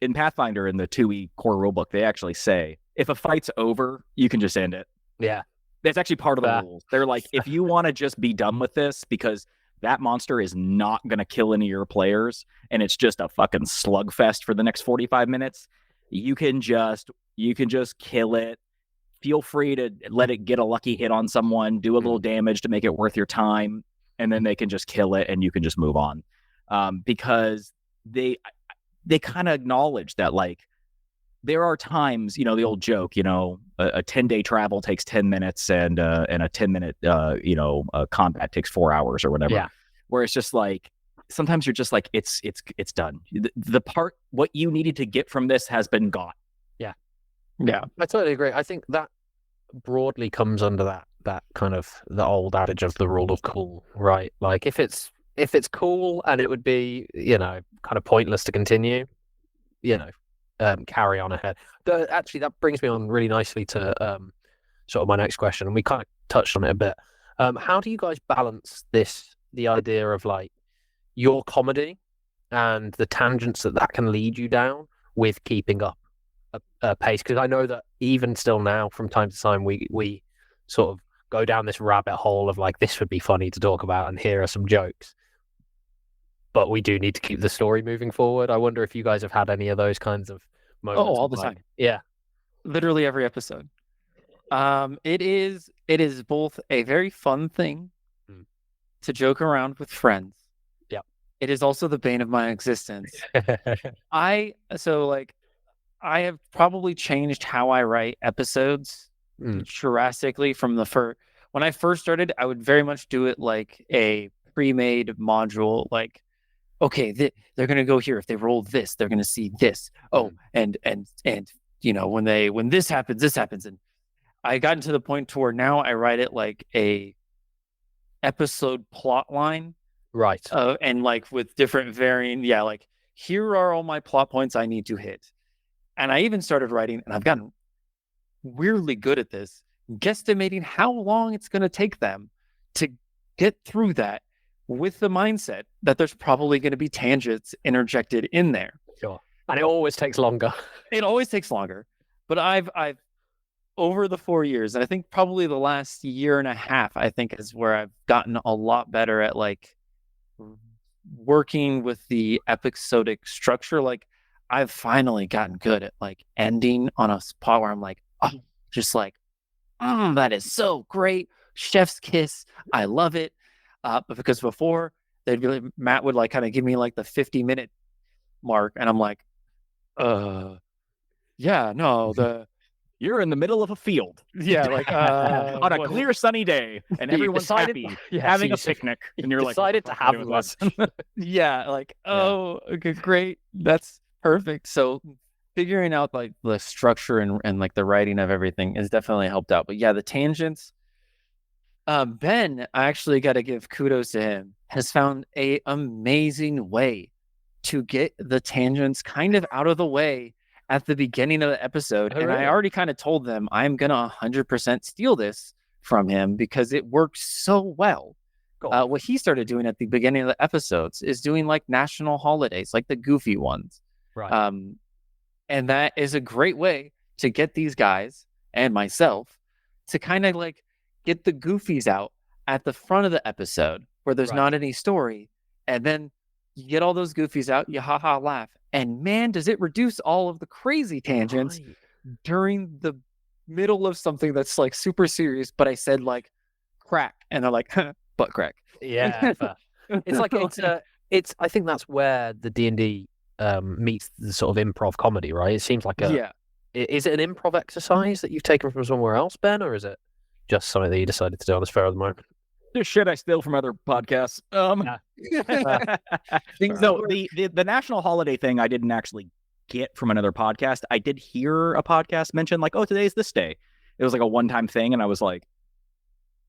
in Pathfinder in the 2e core rulebook, they actually say if a fight's over, you can just end it. Yeah, that's actually part of the rules. They're like, if you want to just be done with this because that monster is not going to kill any of your players, and it's just a fucking slugfest for the next 45 minutes, you can just kill it. Feel free to let it get a lucky hit on someone, do a little damage to make it worth your time, and then they can just kill it, and you can just move on. Because they kind of acknowledge that, like, there are times, the old joke, a 10-day travel takes 10 minutes and a 10-minute, combat takes 4 hours or whatever. Yeah. Where it's just like, sometimes you're just like, it's done. The part, what you needed to get from this has been got. Yeah. Yeah. I totally agree. I think that broadly comes under that kind of the old adage of the rule of cool, right? Like if it's cool and it would be, kind of pointless to continue, carry on ahead. Actually, that brings me on really nicely to sort of my next question, and we kind of touched on it a bit. How do you guys balance the idea of like your comedy and the tangents that can lead you down with keeping up a pace? Because I know that even still now, from time to time, we sort of go down this rabbit hole of like, this would be funny to talk about, and here are some jokes. But we do need to keep the story moving forward. I wonder if you guys have had any of those kinds of moments. Oh, all the time. Yeah. Literally every episode. It is both a very fun thing to joke around with friends. Yeah. It is also the bane of my existence. I have probably changed how I write episodes drastically from when I first started. I would very much do it like a pre-made module, like, okay, they're going to go here. If they roll this, they're going to see this. Oh, and when this happens. And I gotten to the point to where now I write it like a episode plot line. Right. And like with different varying, like here are all my plot points I need to hit. And I even started writing, and I've gotten weirdly good at this, guesstimating how long it's going to take them to get through that, with the mindset that there's probably going to be tangents interjected in there. Sure. And it always takes longer. It always takes longer. But I've over the 4 years, and I think probably the last year and a half, I think is where I've gotten a lot better at like working with the episodic structure. Like I've finally gotten good at like ending on a spot where I'm like, that is so great. Chef's kiss. I love it. But because before they'd be like, Matt would like kind of give me like the 50-minute mark, and I'm like, you're in the middle of a field. Yeah, like on a clear sunny day, and everyone's happy having a picnic, and you're like, decided to have lunch. Yeah, like, okay, great, that's perfect. So figuring out like the structure and like the writing of everything has definitely helped out. But yeah, the tangents. Ben, I actually got to give kudos to him, has found a amazing way to get the tangents kind of out of the way at the beginning of the episode. And I already kind of told them I'm going to 100% steal this from him because it works so well. Cool. What he started doing at the beginning of the episodes is doing like national holidays, like the goofy ones. Right. And that is a great way to get these guys and myself to kind of like get the goofies out at the front of the episode where there's not any story. And then you get all those goofies out, you ha-ha laugh. And man, does it reduce all of the crazy tangents during the middle of something that's like super serious. But I said like crack, and they're like, butt crack. Yeah. It's like, I think that's where the D&D meets the sort of improv comedy, right? It seems like is it an improv exercise that you've taken from somewhere else, Ben, or is it just something that you decided to do on this fair at the moment? There's shit I steal from other podcasts. No, the national holiday thing I didn't actually get from another podcast. I did hear a podcast mention like, oh, today's this day. It was like a one-time thing, and I was like,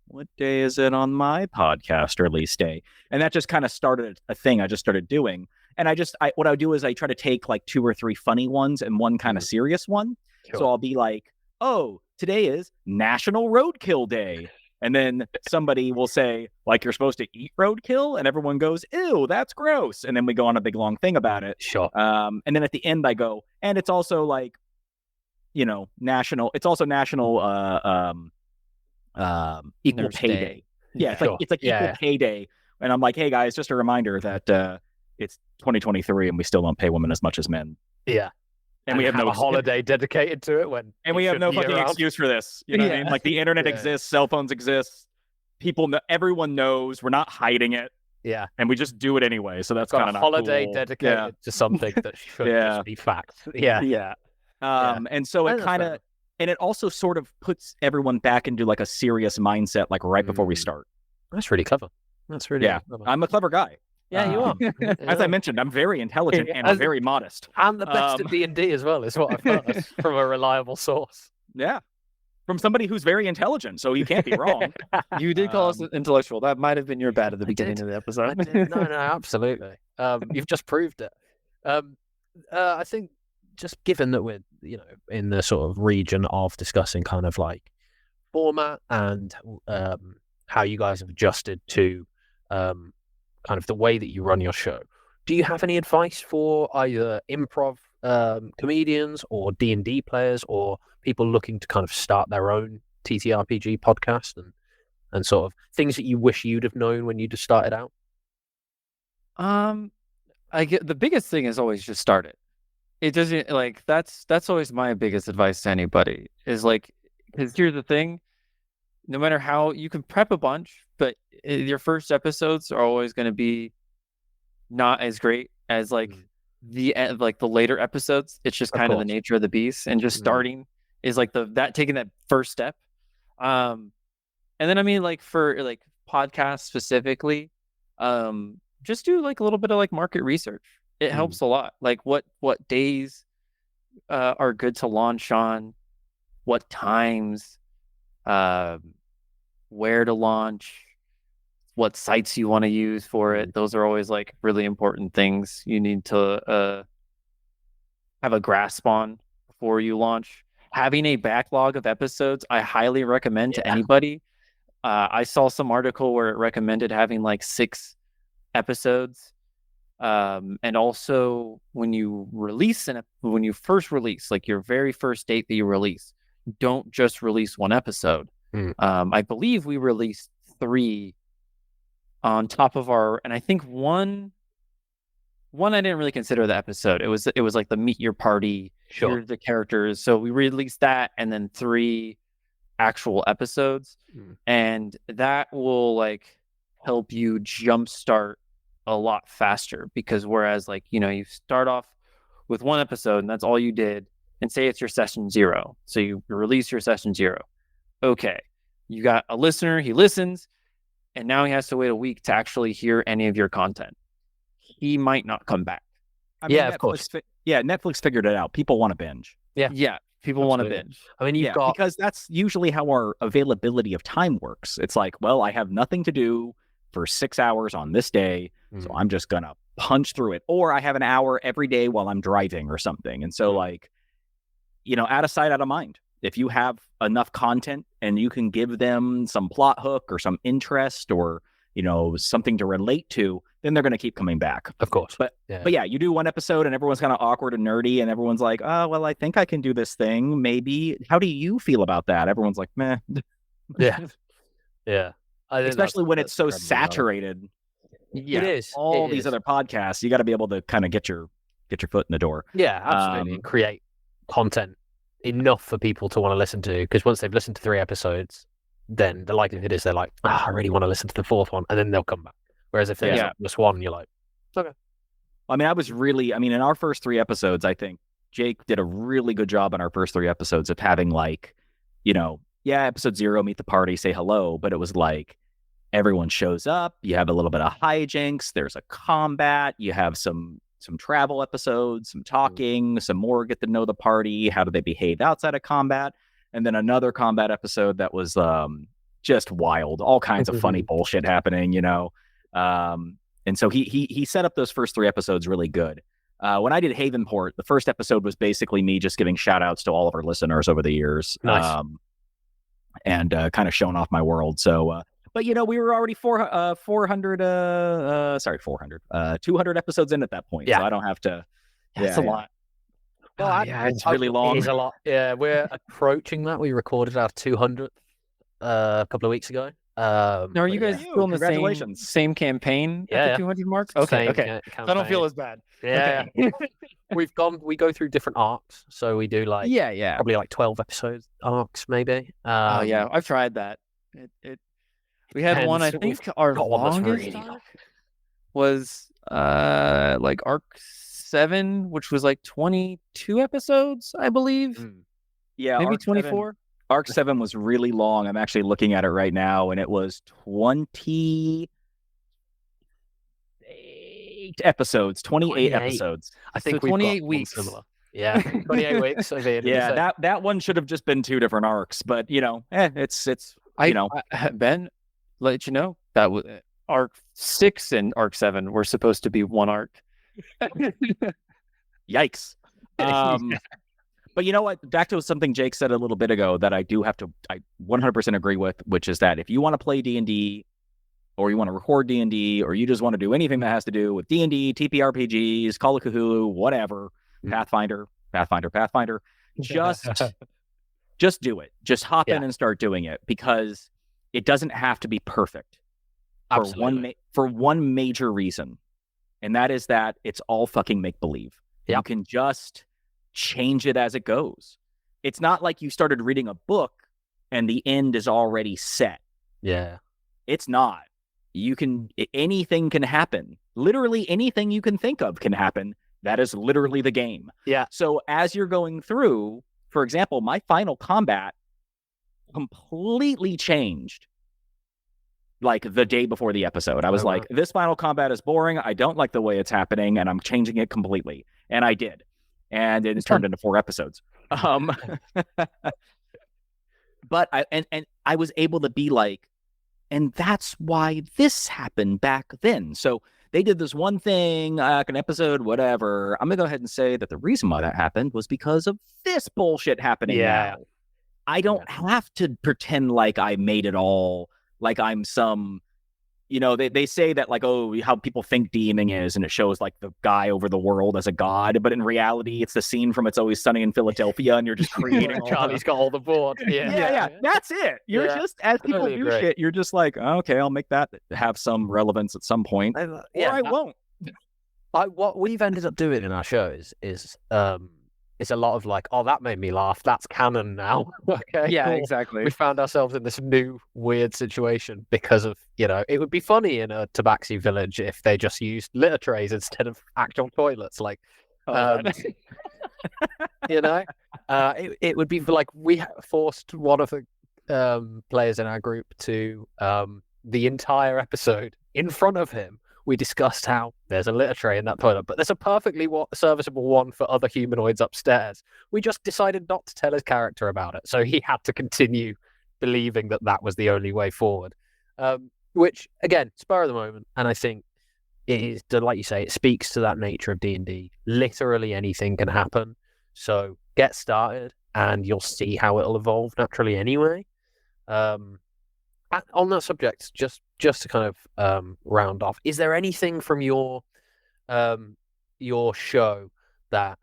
what day is it on my podcast release day? And that just kind of started a thing I just started doing. And what I do is I try to take like 2 or 3 funny ones and one kind of serious one. Sure. So I'll be like, oh, today is National Roadkill Day. And then somebody will say, like, you're supposed to eat roadkill? And everyone goes, ew, that's gross. And then we go on a big long thing about it. Sure. And then at the end I go, and it's also like, national equal Nurse pay Day. day. Yeah, Sure. it's like equal pay day. And I'm like, hey guys, just a reminder that it's 2023 and we still don't pay women as much as men. Yeah. And we have no a holiday dedicated to it and we have no fucking excuse for this. You know what I mean? Like the internet exists, cell phones exist. People know, everyone knows. We're not hiding it. Yeah. And we just do it anyway. So that's Got kind of a not holiday cool. dedicated to something that should just be fact. Yeah. Yeah. And so it That's kind fair. of, and it also sort of puts everyone back into like a serious mindset, like right before we start. That's really clever. That's really clever. I'm a clever guy. Yeah, you are. As I mentioned, I'm very intelligent and I'm very modest. And the best at D&D as well, is what I've heard from a reliable source. Yeah. From somebody who's very intelligent, so you can't be wrong. You did call us intellectual. That might have been your bad at the beginning of the episode. No, absolutely. You've just proved it. I think just given that we're, in the sort of region of discussing kind of like format and how you guys have adjusted to kind of the way that you run your show, do you have any advice for either improv comedians or D&D players or people looking to kind of start their own TTRPG podcast and sort of things that you wish you'd have known when you just started out? I get the biggest thing is always just start it. It doesn't like that's always my biggest advice to anybody is like, because here's the thing, no matter how you can prep a bunch, but your first episodes are always going to be not as great as like the later episodes. It's just kind of the nature of the beast, and just starting is like taking that first step. And then I mean, like for like podcasts specifically, just do like a little bit of like market research. It helps a lot. Like what days are good to launch on, what times, where to launch, what sites you want to use for it. Those are always like really important things you need to have a grasp on before you launch. Having a backlog of episodes, I highly recommend to anybody. I saw some article where it recommended having like 6 episodes. And also when you first release, like your very first date that you release, don't just release 1 episode. I believe we released 3 on top of and I think one I didn't really consider the episode. It was like the meet your party, here's the characters. So we released that and then 3 actual episodes, and that will like help you jumpstart a lot faster, because whereas like, you start off with 1 episode and that's all you did, and say it's your session 0. So you release your session 0. Okay. You got a listener, he listens, and now he has to wait a week to actually hear any of your content. He might not come back. I mean, of course. Netflix figured it out. People want to binge. Yeah. People want to binge. I mean, because that's usually how our availability of time works. It's like, well, I have nothing to do for 6 hours on this day, so I'm just going to punch through it. Or I have an hour every day while I'm driving or something. And so like, out of sight, out of mind. If you have enough content and you can give them some plot hook or some interest or, something to relate to, then they're going to keep coming back. Of course. But yeah, you do 1 episode and everyone's kind of awkward and nerdy and everyone's like, oh, well, I think I can do this thing. Maybe. How do you feel about that? Everyone's like, meh. Yeah. Yeah. Especially when it's so saturated. Yeah, it is. All these other podcasts, you got to be able to kind of get your foot in the door. Yeah, absolutely. And create content enough for people to want to listen to, because once they've listened to 3 episodes, then the likelihood is they're like, I really want to listen to the 4th one, and then they'll come back. Whereas if there's just 1, you're like, okay. I mean, in our first 3 episodes, I think Jake did a really good job in our first 3 episodes of having like, episode 0, meet the party, say hello, but it was like everyone shows up, you have a little bit of hijinks, there's a combat, you have some travel episodes, some talking, some more get to know the party, how do they behave outside of combat, and then another combat episode that was just wild, all kinds of funny bullshit happening, And so he set up those first 3 episodes really good. When I did Havenport, the first episode was basically me just giving shout outs to all of our listeners over the years. Nice. And kind of showing off my world. So, but we were already 200 episodes in at that point. Yeah. So I don't have to. That's a lot. Well, it's really long. It is a lot. Yeah, we're approaching that. We recorded our 200th a couple of weeks ago. Now, are you guys still in the same campaign at the 200 mark? Okay. I don't feel as bad. Yeah. We go through different arcs, so we do like probably like 12 episode arcs maybe. Yeah, I've tried that. We had one, I think our longest arc was like arc 7, which was like 22 episodes, I believe. Yeah, maybe 24. Arc 7 was really long. I'm actually looking at it right now, and it was 28 episodes. 28 episodes. I think so 28 weeks. Yeah, 28 weeks. Yeah, that one should have just been 2 different arcs, but it's Ben, let you know that arc 6 and arc 7 were supposed to be one arc. Yikes. But you know what? Back to something Jake said a little bit ago that I 100% agree with, which is that if you want to play D&D, or you want to record D&D, or you just want to do anything that has to do with D&D, TPRPGs, Call of Cthulhu, whatever, Pathfinder, just do it. Just hop in and start doing it, because it doesn't have to be perfect. For one major reason, and that is that it's all fucking make-believe. Yep. You can just change it as it goes. It's not like you started reading a book and the end is already set. Yeah. It's not. Anything can happen. Literally anything you can think of can happen. That is literally the game. Yeah. So as you're going through, for example, my final combat completely changed like the day before the episode. I was like, this final combat is boring. I don't like the way it's happening, and I'm changing it completely. And I did. And it turned into 4 episodes. But I was able to be like, and that's why this happened back then. So they did this one thing, like an episode, whatever. I'm going to go ahead and say that the reason why that happened was because of this bullshit happening now. I don't have to pretend like I made it all, like I'm some... they say that like, oh, how people think DMing is, and it shows like the guy over the world as a god, but in reality, it's the scene from It's Always Sunny in Philadelphia, and you're just creating Charlie's got all the board. Yeah. That's it. You're just, as people totally do shit, you're just like, okay, I'll make that have some relevance at some point, or I won't. What we've ended up doing in our shows is it's a lot of like, oh, that made me laugh. That's canon now. Okay. Yeah, exactly. We found ourselves in this new weird situation because of, it would be funny in a Tabaxi village if they just used litter trays instead of actual toilets. Like, it would be like we forced one of the players in our group to the entire episode in front of him. We discussed how there's a litter tray in that toilet, but there's a perfectly serviceable one for other humanoids upstairs. We just decided not to tell his character about it, so he had to continue believing that was the only way forward. Which, again, spur of the moment, and I think it is, like you say, it speaks to that nature of D&D. Literally anything can happen, so get started, and you'll see how it'll evolve naturally anyway. On that subject, just to kind of round off, is there anything from your show that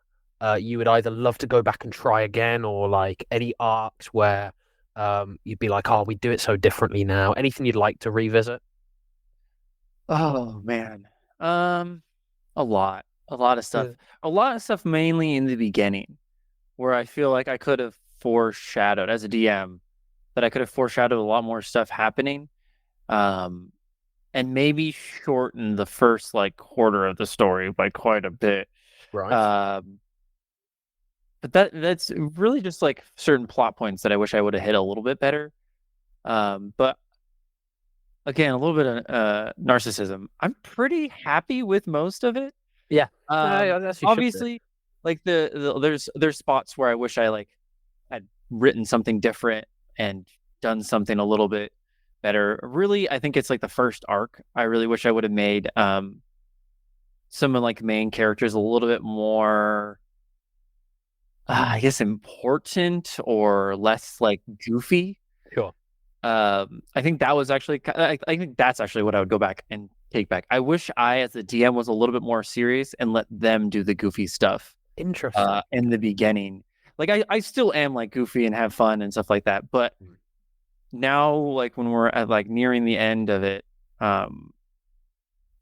you would either love to go back and try again, or like any arcs where you'd be like, oh, we do it so differently now? Anything you'd like to revisit? Oh man, a lot of stuff. Yeah. A lot of stuff mainly in the beginning, where I feel like I could have foreshadowed as a DM. That I could have foreshadowed a lot more stuff happening, and maybe shorten the first like quarter of the story by quite a bit. Right. But that's really just like certain plot points that I wish I would have hit a little bit better. But again, a little bit of narcissism. I'm pretty happy with most of it. Yeah. Obviously, like there's spots where I wish I like had written something different and done something a little bit better. Really, I think it's like the first arc. I really wish I would have made some of like main characters a little bit more, I guess, important or less like goofy. Sure. I think that was actually, I think that's actually what I would go back and take back. I wish I, as a DM, was a little bit more serious and let them do the goofy stuff. Interesting. In the beginning. Like I still am like goofy and have fun and stuff like that, but now like when we're at like nearing the end of it, and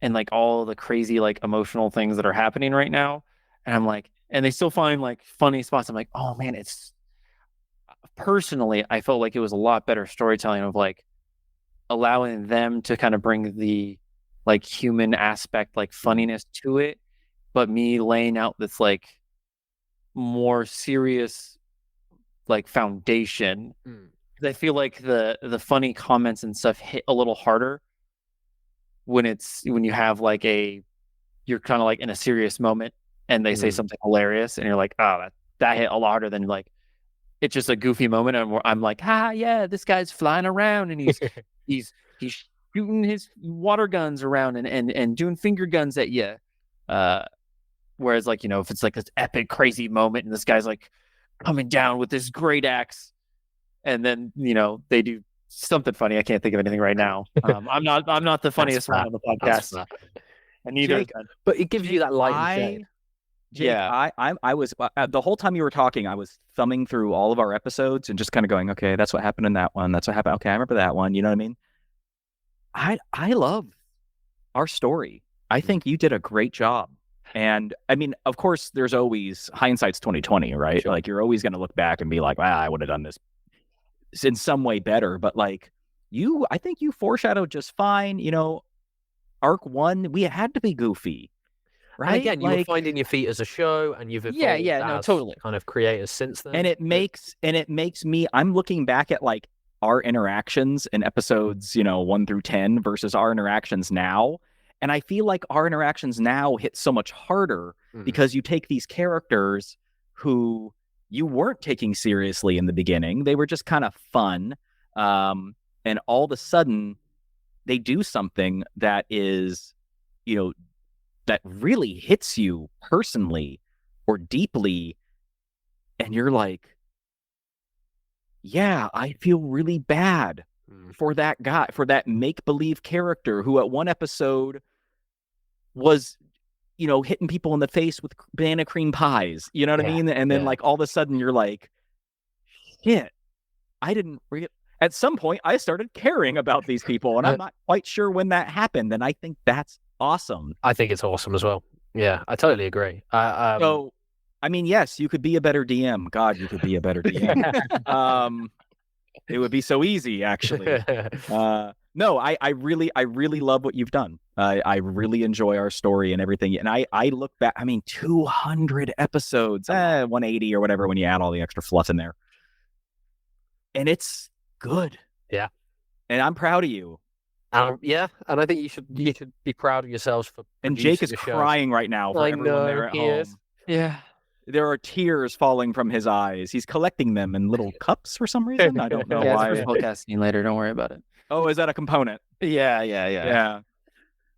like all the crazy like emotional things that are happening right now, and I'm like, and they still find like funny spots. I'm like, oh man, it's personally, I felt like it was a lot better storytelling of like allowing them to kind of bring the like human aspect, like funniness to it, but me laying out this like more serious like foundation. I feel like the funny comments and stuff hit a little harder when you have like you're kind of like in a serious moment and they say something hilarious and you're like, oh, that hit a lot harder than like it's just a goofy moment and I'm like, yeah, this guy's flying around and he's shooting his water guns around and doing finger guns at you. Whereas like, if it's like this epic crazy moment and this guy's like coming down with this great axe and then, they do something funny. I can't think of anything right now. I'm not the funniest one on the podcast. And neither, but it gives you that light and shade. Jake, yeah, I was the whole time you were talking, I was thumbing through all of our episodes and just kind of going, okay, that's what happened in that one. That's what happened. Okay, I remember that one. You know what I mean? I love our story. I think you did a great job. And I mean, of course, there's always hindsight's 2020, right? Sure. Like you're always going to look back and be like, I would have done this in some way better. But like I think you foreshadowed just fine. Arc 1, we had to be goofy. Right. And again, you were finding your feet as a show, and you've evolved as totally kind of creators since then. And it makes me. I'm looking back at like our interactions in episodes, 1 through 10 versus our interactions now, and I feel like our interactions now hit so much harder because you take these characters who you weren't taking seriously in the beginning; they were just kind of fun, and all of a sudden they do something that is, that really hits you personally or deeply. And you're like, yeah, I feel really bad for that guy, for that make-believe character who at one episode was, hitting people in the face with banana cream pies. You know what I mean? And then like all of a sudden you're like, shit, at some point I started caring about these people and I'm not quite sure when that happened. And I think that's awesome. I think it's awesome as well. Yeah, I totally agree. So, I mean, yes, you could be a better DM. God, you could be a better DM. It would be so easy, actually. No, I really love what you've done. I really enjoy our story and everything. And I look back, 200 episodes, 180 or whatever when you add all the extra fluff in there. And it's good. Yeah. And I'm proud of you. Yeah, and I think you should be proud of yourselves for. And Jake is crying right now for everyone there at home. Yeah, there are tears falling from his eyes. He's collecting them in little cups for some reason. I don't know why. It's podcasting later. Don't worry about it. Oh, is that a component? Yeah.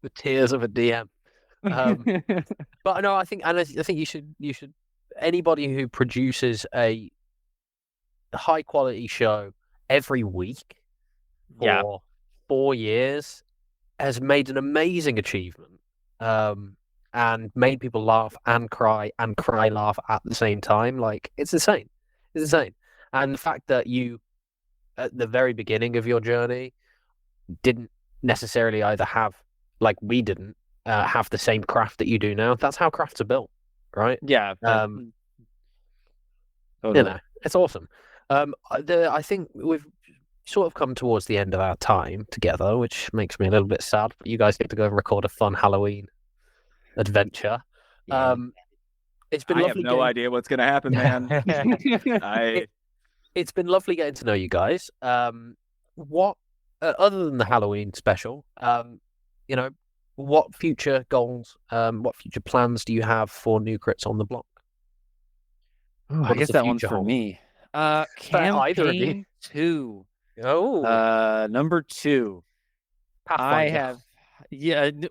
The tears of a DM. But no, I think you should. Anybody who produces a high quality show every week for 4 years has made an amazing achievement, and made people laugh and cry laugh at the same time. Like, it's insane. And the fact that you at the very beginning of your journey didn't necessarily either have, like we didn't, have the same craft that you do now. That's how crafts are built, right? Yeah. Totally. It's awesome. I think we've sort of come towards the end of our time together, which makes me a little bit sad. But you guys get to go and record a fun Halloween adventure. Yeah. It's been I lovely. have no idea what's going to happen, man. It's been lovely getting to know you guys. What other than the Halloween special, what future goals, what future plans do you have for New Crits on the Block? I guess that one's for me. Campaign 2. Oh, Number 2. Pathfinder.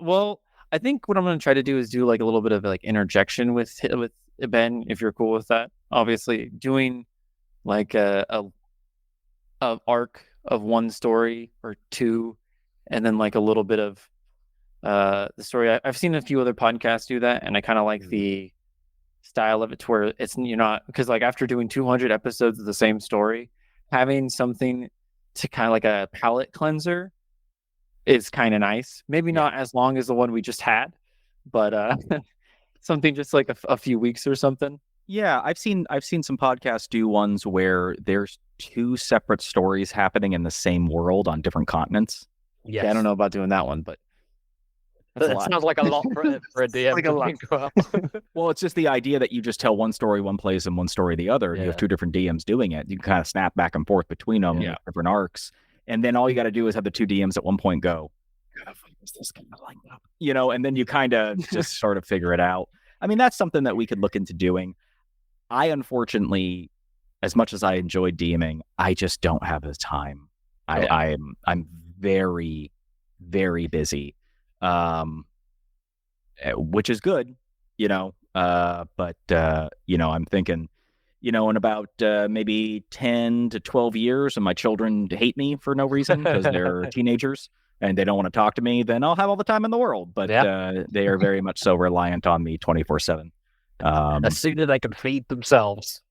Well, I think what I'm going to try to do is do like a little bit of like interjection with Ben, if you're cool with that. Obviously, doing like a arc of one story or two, and then like a little bit of the story. I've seen a few other podcasts do that, and I kind of like the style of it to where you're not, because like after doing 200 episodes of the same story, having something to kind of like a palate cleanser is kind of nice. Maybe not as long as the one we just had, but something just like a few weeks or something. Yeah, I've seen some podcasts do ones where there's 2 separate stories happening in the same world on different continents. Yes. Yeah, I don't know about doing that one, but that sounds like a lot for a DM. Like a lot. Well, it's just the idea that you just tell one story one place and one story the other. And you have 2 different DMs doing it. You can kind of snap back and forth between them, different arcs. And then all you got to do is have the 2 DMs at one point go, how the fuck is this going to line up? And then you kind of just sort of figure it out. I mean, that's something that we could look into doing. I unfortunately, as much as I enjoyed DMing, I just don't have the time. I'm very, very busy, which is good, but I'm thinking, in about maybe 10 to 12 years, and my children hate me for no reason because they're teenagers and they don't want to talk to me, then I'll have all the time in the world. But they are very much so reliant on me 24/7. As soon as they can feed themselves.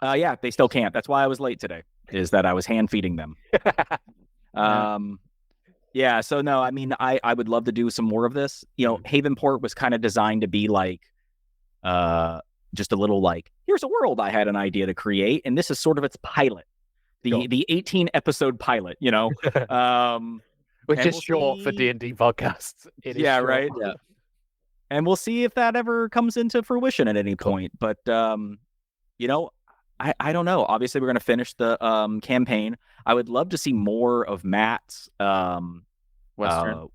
They still can't. That's why I was late today, is that I was hand feeding them. So no, I mean, I would love to do some more of this. Havenport was kind of designed to be like, just a little like, here's a world I had an idea to create, and this is sort of its pilot, the 18 episode pilot, which is short for D&D podcasts. Right. Yeah. And we'll see if that ever comes into fruition at any point. But, I don't know. Obviously, we're going to finish the campaign. I would love to see more of Matt's Western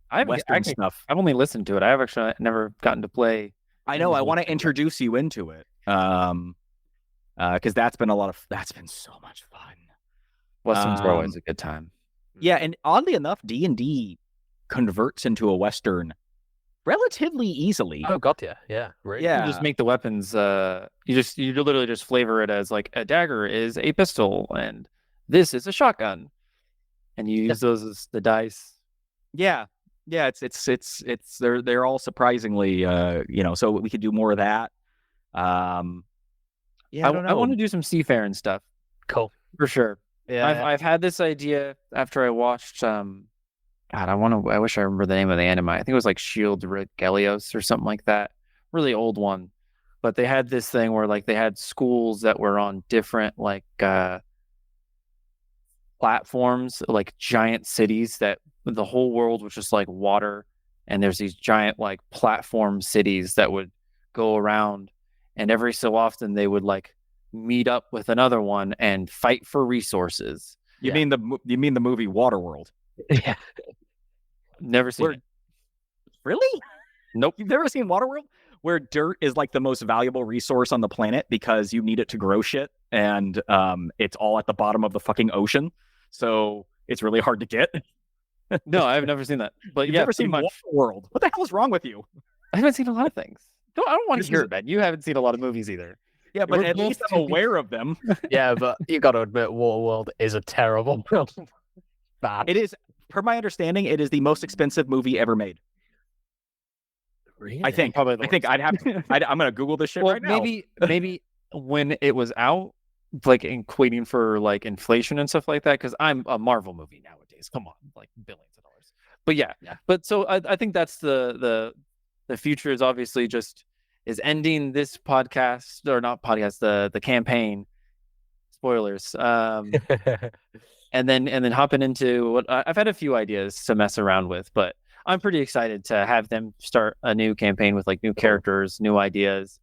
stuff. I've only listened to it. I've actually never gotten to play. I know. I want to introduce you into it. Because that's been so much fun. Westerns are always a good time. Yeah, and oddly enough, D&D converts into a Western relatively easily. Oh, gotcha. Yeah, right. Yeah. You just make the weapons. You literally just flavor it as like a dagger is a pistol and this is a shotgun, and you use those as the dice. Yeah. It's they're all surprisingly so we could do more of that. I don't know. I want to do some seafaring stuff. Cool, for sure. Yeah, I've had this idea after I watched I wish I remember the name of the anime. I think it was like Shield Regalios or something like that. Really old one. But they had this thing where like they had schools that were on different like platforms, like giant cities that the whole world was just like water, and there's these giant like platform cities that would go around, and every so often they would like meet up with another one and fight for resources. You mean the movie Waterworld? Yeah. Never seen it. Really? Nope. You've never seen Waterworld? Where dirt is like the most valuable resource on the planet because you need it to grow shit, and it's all at the bottom of the fucking ocean, so it's really hard to get. No, I've never seen that. But You've never seen Waterworld? What the hell is wrong with you? I haven't seen a lot of things. I don't want to hear it, Ben. You haven't seen a lot of movies either. Yeah, but at least I'm aware of them. Yeah, but you got to admit, Waterworld is a terrible film. Bad. It is, per my understanding, it is the most expensive movie ever made. Really? I think. I'm gonna Google this shit right now. Maybe when it was out, like equating for like inflation and stuff like that. Because I'm a Marvel movie nowadays. Come on, like billions of dollars. But yeah. But so I think that's the future is obviously just is ending this podcast or not podcast the campaign. Spoilers. And then hopping into what I've had a few ideas to mess around with, but I'm pretty excited to have them start a new campaign with like new characters, new ideas,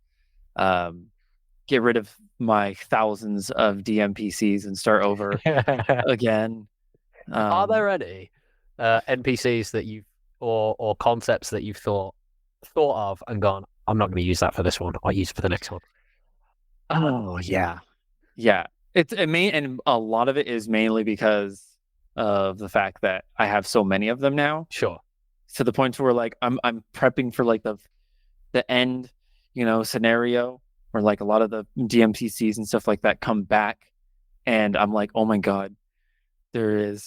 get rid of my thousands of DMPCs and start over again. Are there any NPCs that you've or concepts that you've thought of and gone, I'm not going to use that for this one, I'll use it for the next one? Oh yeah. And a lot of it is mainly because of the fact that I have so many of them now. Sure. To the point where like I'm prepping for like the end, scenario where like a lot of the DMCCs and stuff like that come back, and I'm like, oh my god, it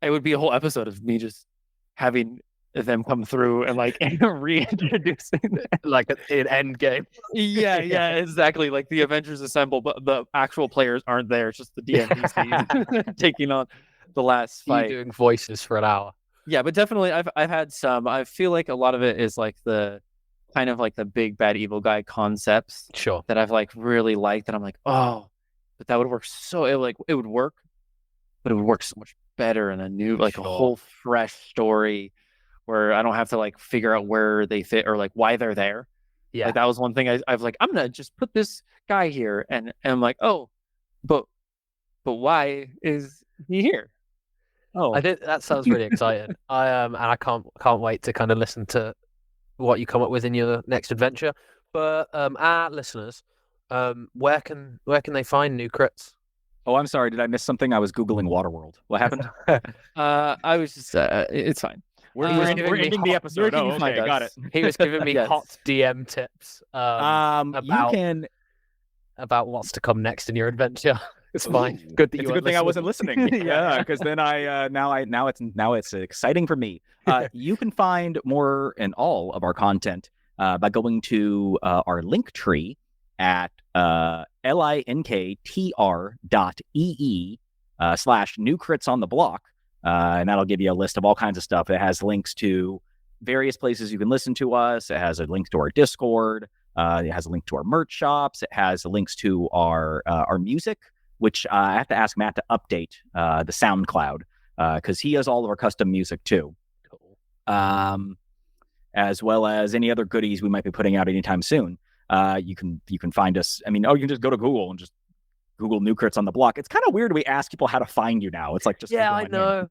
would be a whole episode of me just having them come through and like reintroducing like an end game. yeah, exactly. Like the Avengers assemble, but the actual players aren't there. It's just the DMCs taking on the last fight. You doing voices for an hour. Yeah, but definitely I've had some. I feel like a lot of it is like the kind of like the big bad evil guy concepts. Sure. That I've like really liked, and I'm like, oh, but that would work it would work, but it would work so much better in a new a whole fresh story where I don't have to like figure out where they fit or like why they're there. Yeah. Like that was one thing I've like, I'm gonna just put this guy here, and I'm like, oh, but why is he here? Oh, I think that sounds really exciting. And I can't wait to kind of listen to what you come up with in your next adventure. But our listeners, where can they find new crits? Oh, I'm sorry. Did I miss something? I was Googling Waterworld. What happened? I was just it's fine. We're ending the episode. Oh, okay, got it. He was giving me hot DM tips about what's to come next in your adventure. It's fine. Good that it's a good thing I wasn't listening. Yeah, because then now it's exciting for me. You can find more and all of our content by going to our link tree at linktr.ee/new crits on the block. And that'll give you a list of all kinds of stuff. It has links to various places you can listen to us. It has a link to our Discord. It has a link to our merch shops. It has links to our music, which I have to ask Matt to update the SoundCloud because he has all of our custom music too. Cool. As well as any other goodies we might be putting out anytime soon. You can find us. I mean, you can just go to Google and just Google New Crits on the Block. It's kind of weird we ask people how to find you now. It's like just I know,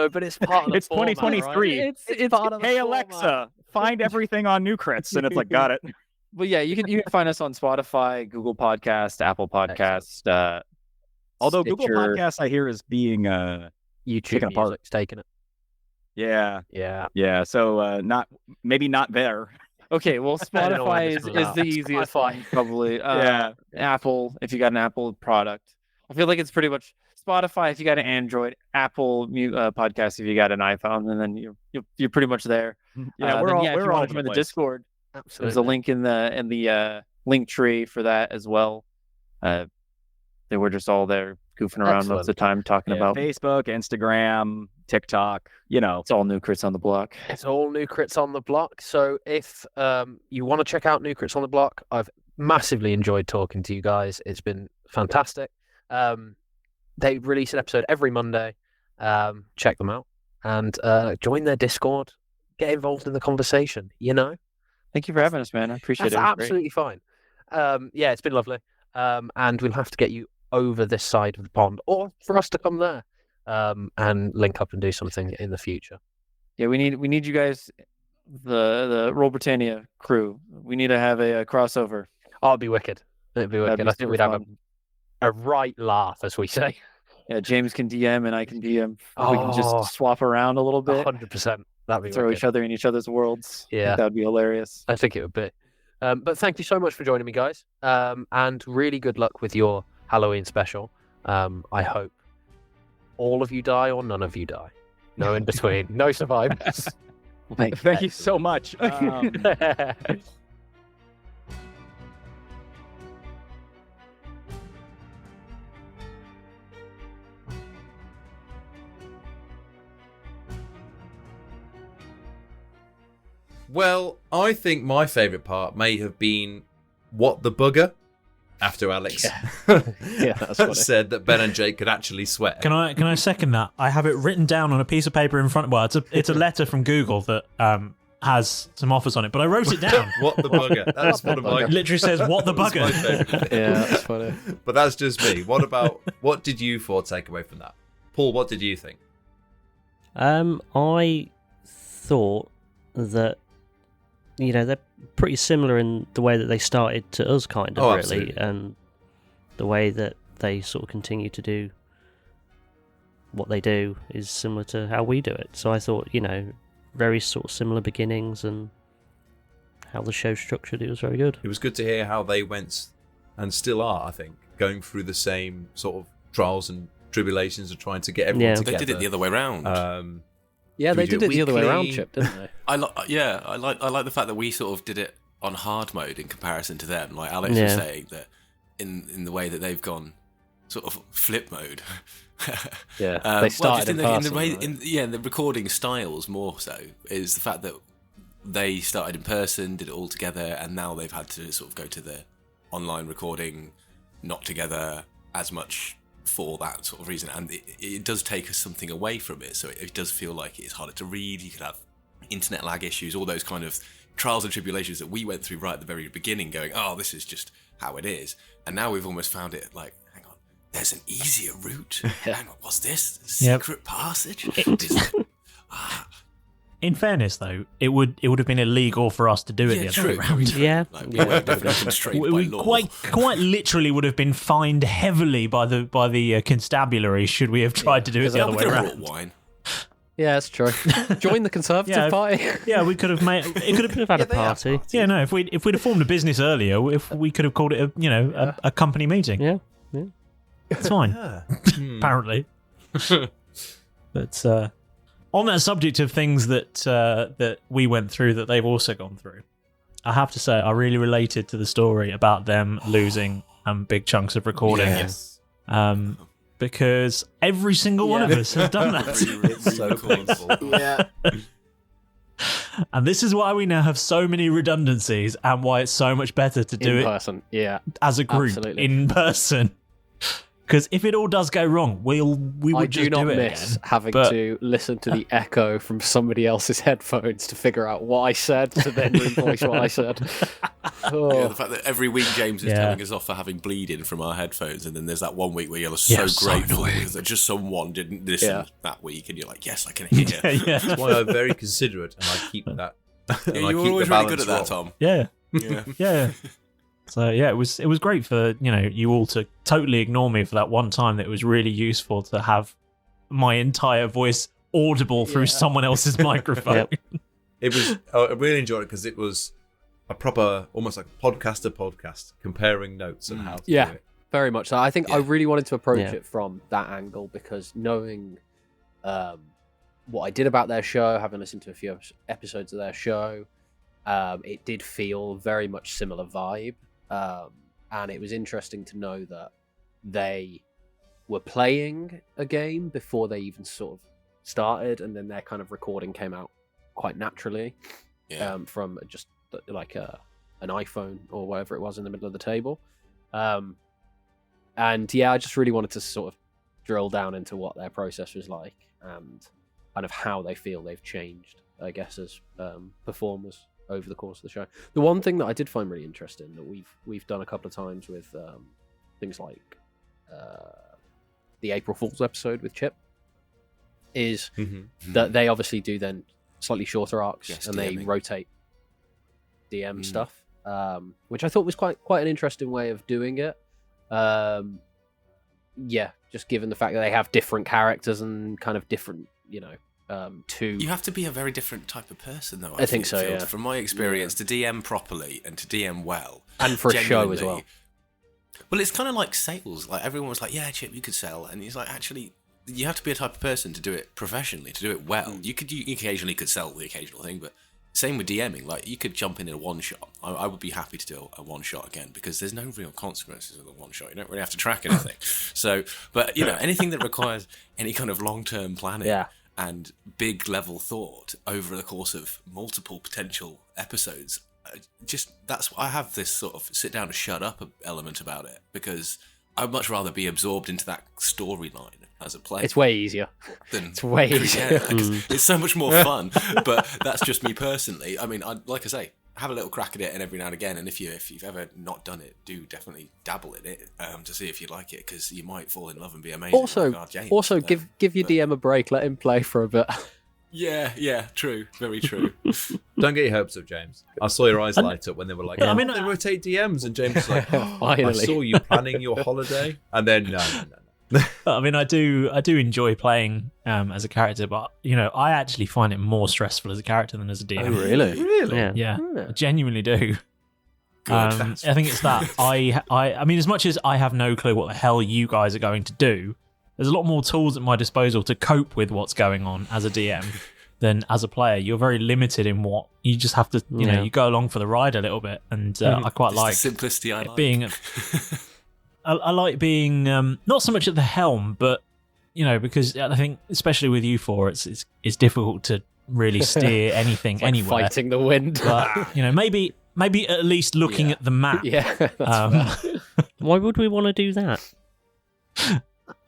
but it's part of the it's format, 2023. Right? It's part of the hey format. Alexa, find everything on New Crits, and it's like got it. But yeah, you can find us on Spotify, Google Podcast, Apple Podcast. Although Stitcher. Google Podcast, I hear, is being YouTube taken apart. music's taking it. Yeah. So not there. Okay, well, Spotify is the easiest one, probably. Apple, if you got an Apple product. I feel like it's pretty much Spotify if you got an Android, Apple podcast if you got an iPhone, and then you're pretty much there. Yeah, we're all in the Discord. Absolutely. There's a link in the link tree for that as well. They were just all there goofing around most of the time talking about Facebook, Instagram, TikTok. It's all New Crits on the Block. It's all New Crits on the Block. So if you want to check out New Crits on the Block, I've massively enjoyed talking to you guys. It's been fantastic. They release an episode every Monday. Check them out and join their Discord. Get involved in the conversation. Thank you for having us, man. I appreciate it. That's absolutely fine. It's been lovely. And we'll have to get you over this side of the pond, or for us to come there and link up and do something in the future. Yeah, we need you guys, the Roll Britannia crew. We need to have a crossover. Oh, it'd be wicked. It'd be wicked. I think we'd have a right laugh, as we say. Yeah, James can DM and I can DM. We can just swap around a little bit. 100%. That'd be throw wicked. each other in each other's worlds. Yeah, that'd be hilarious. I think it would be. But thank you so much for joining me, guys. And really good luck with your Halloween special. I hope all of you die or none of you die. No in between. No survivors. Thank you so much. Well, I think my favourite part may have been what the bugger, after Alex said that Ben and Jake could actually swear. Can I second that? I have it written down on a piece of paper in front. Well, it's a letter from Google that has some offers on it, but I wrote it down. What the bugger? That's one of my. It literally says "What the bugger." Yeah, that's funny. But that's just me. What did you four take away from that? Paul, what did you think? I thought that they're pretty similar in the way that they started to us, kind of, really, absolutely. and the way that they sort of continue to do what they do is similar to how we do it. So I thought, very sort of similar beginnings and how the show's structured, it was very good. It was good to hear how they went, and still are, I think, going through the same sort of trials and tribulations of trying to get everyone together. They did it the other way around. They did it the other way around, Chip, didn't they? I like the fact that we sort of did it on hard mode in comparison to them. Like Alex was saying, that in the way that they've gone sort of flip mode. They started in person, the recording styles more so is the fact that they started in person, did it all together, and now they've had to sort of go to the online recording, not together as much for that sort of reason, and it does take us something away from it. So it does feel like it's harder to read. You could have internet lag issues, all those kind of trials and tribulations that we went through right at the very beginning, going, "Oh, this is just how it is," and now we've almost found it like, hang on, there's an easier route. Hang on, what's this? Secret passage? In fairness, though, it would have been illegal for us to do it the other way around. Yeah, we were definitely constrained by law. Quite literally would have been fined heavily by the constabulary should we have tried to do it the other way around. Wine. Yeah, that's true. Join the Conservative Party. Yeah, we could have made. It could have had a party. Yeah, no. If we'd have formed a business earlier, if we could have called it a company meeting. Yeah. It's fine. Apparently. But on that subject of things that we went through that they've also gone through, I have to say I really related to the story about them losing big chunks of recording. Yes. Because every single one of us has done that. It's so painful. Yeah. And this is why we now have so many redundancies and why it's so much better to do in it person. Yeah, as a group in person. Because if it all does go wrong, we would just do it I do not miss again. having to listen to the echo from somebody else's headphones to figure out what I said, to then revoice what I said. Yeah, the fact that every week James is telling us off for having bleeding from our headphones, and then there's that one week where you're so grateful that just someone didn't listen that week, and you're like, yes, I can hear. That's why I'm very considerate, and I keep that. You're always really good at that, Tom. Yeah. So it was great for you all to totally ignore me for that one time. That it was really useful to have my entire voice audible through someone else's microphone. It was. I really enjoyed it because it was a proper, almost like podcast to podcast, comparing notes on how to do it. Very much so. I think I really wanted to approach it from that angle because knowing what I did about their show, having listened to a few episodes of their show, it did feel very much similar vibe. And it was interesting to know that they were playing a game before they even sort of started, and then their kind of recording came out quite naturally from just like an iPhone or whatever it was in the middle of the table. And I just really wanted to sort of drill down into what their process was like and kind of how they feel they've changed, I guess, as performers over the course of the show. The one thing that I did find really interesting that we've done a couple of times with things like the April Fool's episode with Chip is that they obviously do then slightly shorter arcs and they rotate DM stuff, which I thought was quite an interesting way of doing it. Just given the fact that they have different characters and kind of different, you have to be a very different type of person, though. I think so. Yeah. From my experience, to DM properly and to DM well, and for a show as well. Well, it's kind of like sales. Like everyone was like, "Yeah, Chip, you could sell," and he's like, "Actually, you have to be a type of person to do it professionally, to do it well. You occasionally could sell the occasional thing, but same with DMing. Like you could jump in a one shot. I would be happy to do a one shot again because there's no real consequences of the one shot. You don't really have to track anything. So, but anything that requires any kind of long term planning. And big level thought over the course of multiple potential episodes. I have this sort of sit down and shut up element about it because I'd much rather be absorbed into that storyline as a player. It's way easier. It's way easier. It's so much more fun. But that's just me personally. I mean, like I say, have a little crack at it and every now and again. And if you've ever not done it, do definitely dabble in it to see if you like it because you might fall in love and be amazing. Also, give your DM a break. Let him play for a bit. Yeah, true. Very true. Don't get your hopes up, James. I saw your eyes light up when they were like, I mean, they rotate DMs, and James was like, I saw you planning your holiday, and then no. I mean, I do enjoy playing as a character, but I actually find it more stressful as a character than as a DM. Oh, really? Really? Yeah, I genuinely do. Good. I think it's that I mean, as much as I have no clue what the hell you guys are going to do, there's a lot more tools at my disposal to cope with what's going on as a DM than as a player. You're very limited in what you just have to, you go along for the ride a little bit, and I quite It's like the simplicity I like. being. I like being not so much at the helm, but because I think especially with you four, it's difficult to really steer anything It's like anywhere. fighting the wind. But maybe at least looking at the map. Yeah. That's fair. Why would we want to do that?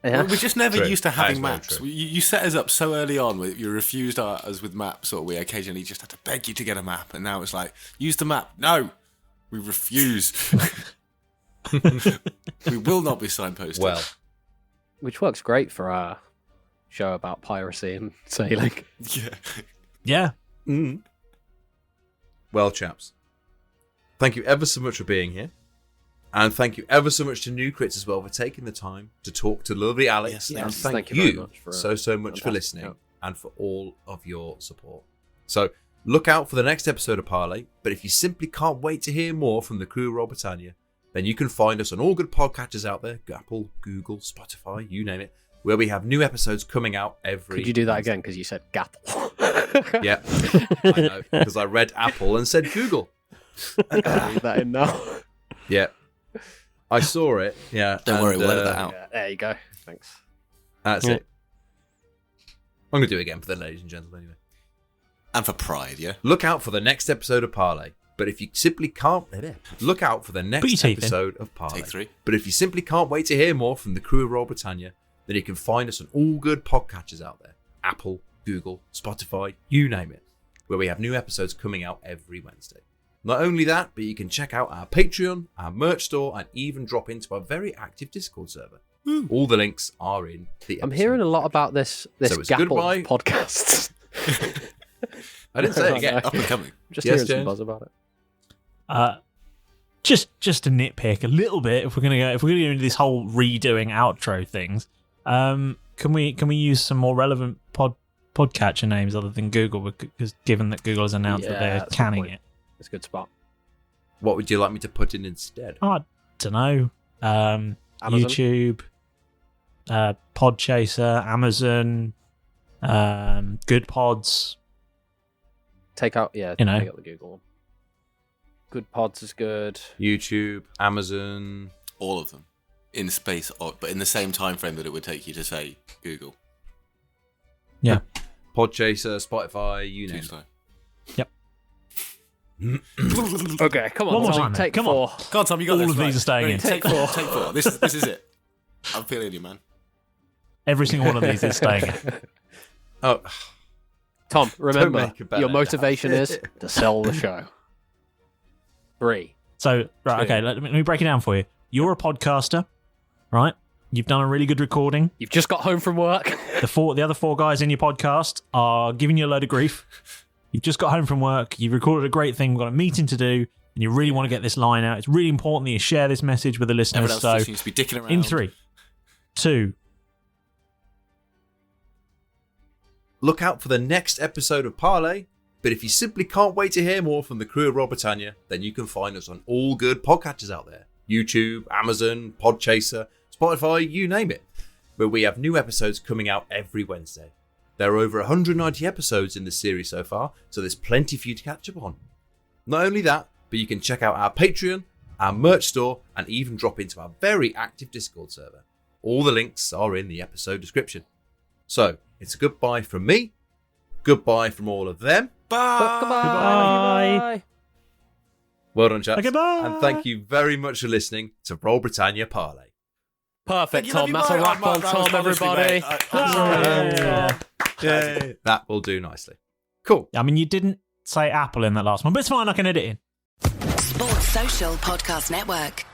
Yeah. We're just never True. used to That having is very maps. true. You set us up so early on with you refused us with maps, or we occasionally just had to beg you to get a map, and now it's like, use the map. No, we refuse. We will not be signposted. Well, Which works great for our show about piracy and sailing. yeah. Yeah. well, chaps. Thank you ever so much for being here. And thank you ever so much to New Crits as well for taking the time to talk to lovely Alex. Yes, and thank thank you very you much for, so much for fantastic listening help. and for all of your support. So look out for the next episode of Parley. But if you simply can't wait to hear more from the crew of Roll Britannia, then you can find us on all good podcatchers out there, Apple, Google, Spotify, you name it, where we have new episodes coming out every Could you do that Wednesday. again? Because you said gap. Yeah, I know, because I read Apple and said Google. Leave that in now. Yeah. I saw it, yeah. Don't worry, and, we'll edit that out. Yeah, there you go. Thanks. That's Yeah. it. I'm going to do it again for the ladies and gentlemen anyway. And for pride, yeah? Look out for the next episode of Parley. But if you simply can't... Look out for the Put your next teeth in. episode of Parley. Take 3. But if you simply can't wait to hear more from the crew of Roll Britannia, then you can find us on all good podcatchers out there. Apple, Google, Spotify, you name it. Where we have new episodes coming out every Wednesday. Not only that, but you can check out our Patreon, our merch store, and even drop into our very active Discord server. All the links are in the episode. I'm hearing a lot about this So it's Gapple goodbye. podcast. I didn't say it again. Up and coming. Just Yes, hearing some James? buzz about it. Just to nitpick a little bit, if we're gonna go into this whole redoing outro things, can we use some more relevant podcatcher names other than Google? Because given that Google has announced that Yeah, they're that's a good canning point. it, It's a good spot. What would you like me to put in instead? I don't know. Amazon? YouTube, Podchaser, Amazon, Good Pods. Take out, yeah, You know. take out the Google one. Good Pods is good. YouTube, Amazon. All of them. In space, but in the same time frame that it would take you to say Google. Yeah. Podchaser, Spotify, you name it. Tuesday. Okay, come on. One more Tom, time, mate. Take Come 4. on. Come on, Tom, you got All this. of these right. are staying Ready? in. Take 4. Take 4. This is it. I'm feeling you, man. Every single one of these is staying in. Oh, Tom, remember, make a bet your on motivation that. is to sell the show. 3. So, right, okay, let me break it down for you. You're a podcaster, right? You've done a really good recording. You've just got home from work. The other 4 guys in your podcast are giving you a load of grief. You've just got home from work. You've recorded a great thing. We've got a meeting to do, and you really want to get this line out. It's really important that you share this message with the listeners. Everyone else So, just seems to be dicking around. in 3, 2, look out for the next episode of Parley. But if you simply can't wait to hear more from the crew of Roll Britannia, then you can find us on all good podcatchers out there. YouTube, Amazon, Podchaser, Spotify, you name it. Where we have new episodes coming out every Wednesday. There are over 190 episodes in the series so far, so there's plenty for you to catch up on. Not only that, but you can check out our Patreon, our merch store, and even drop into our very active Discord server. All the links are in the episode description. So, it's a goodbye from me, goodbye from all of them. Bye. Goodbye. Well done, chaps. Goodbye. And thank you very much for listening to Roll Britannia Parley. Perfect, Thank you, Tom. That's a love you, wrap mate. on That was Tom, honestly, everybody. mate. Yeah. That will do nicely. Cool. I mean, you didn't say Apple in that last one, but it's fine. I can edit in. Sports Social Podcast Network.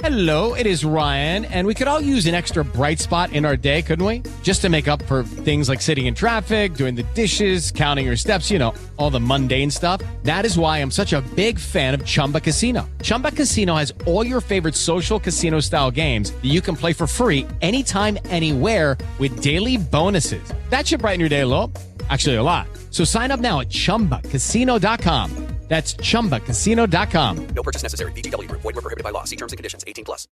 Hello, it is Ryan, and we could all use an extra bright spot in our day, couldn't we? Just to make up for things like sitting in traffic, doing the dishes, counting your steps, you know, all the mundane stuff. That is why I'm such a big fan of Chumba Casino. Chumba Casino has all your favorite social casino-style games that you can play for free anytime, anywhere with daily bonuses. That should brighten your day a little. Actually, a lot. So sign up now at ChumbaCasino.com. That's ChumbaCasino.com. No purchase necessary. VGW Group. Void where prohibited by law. See terms and conditions. 18+.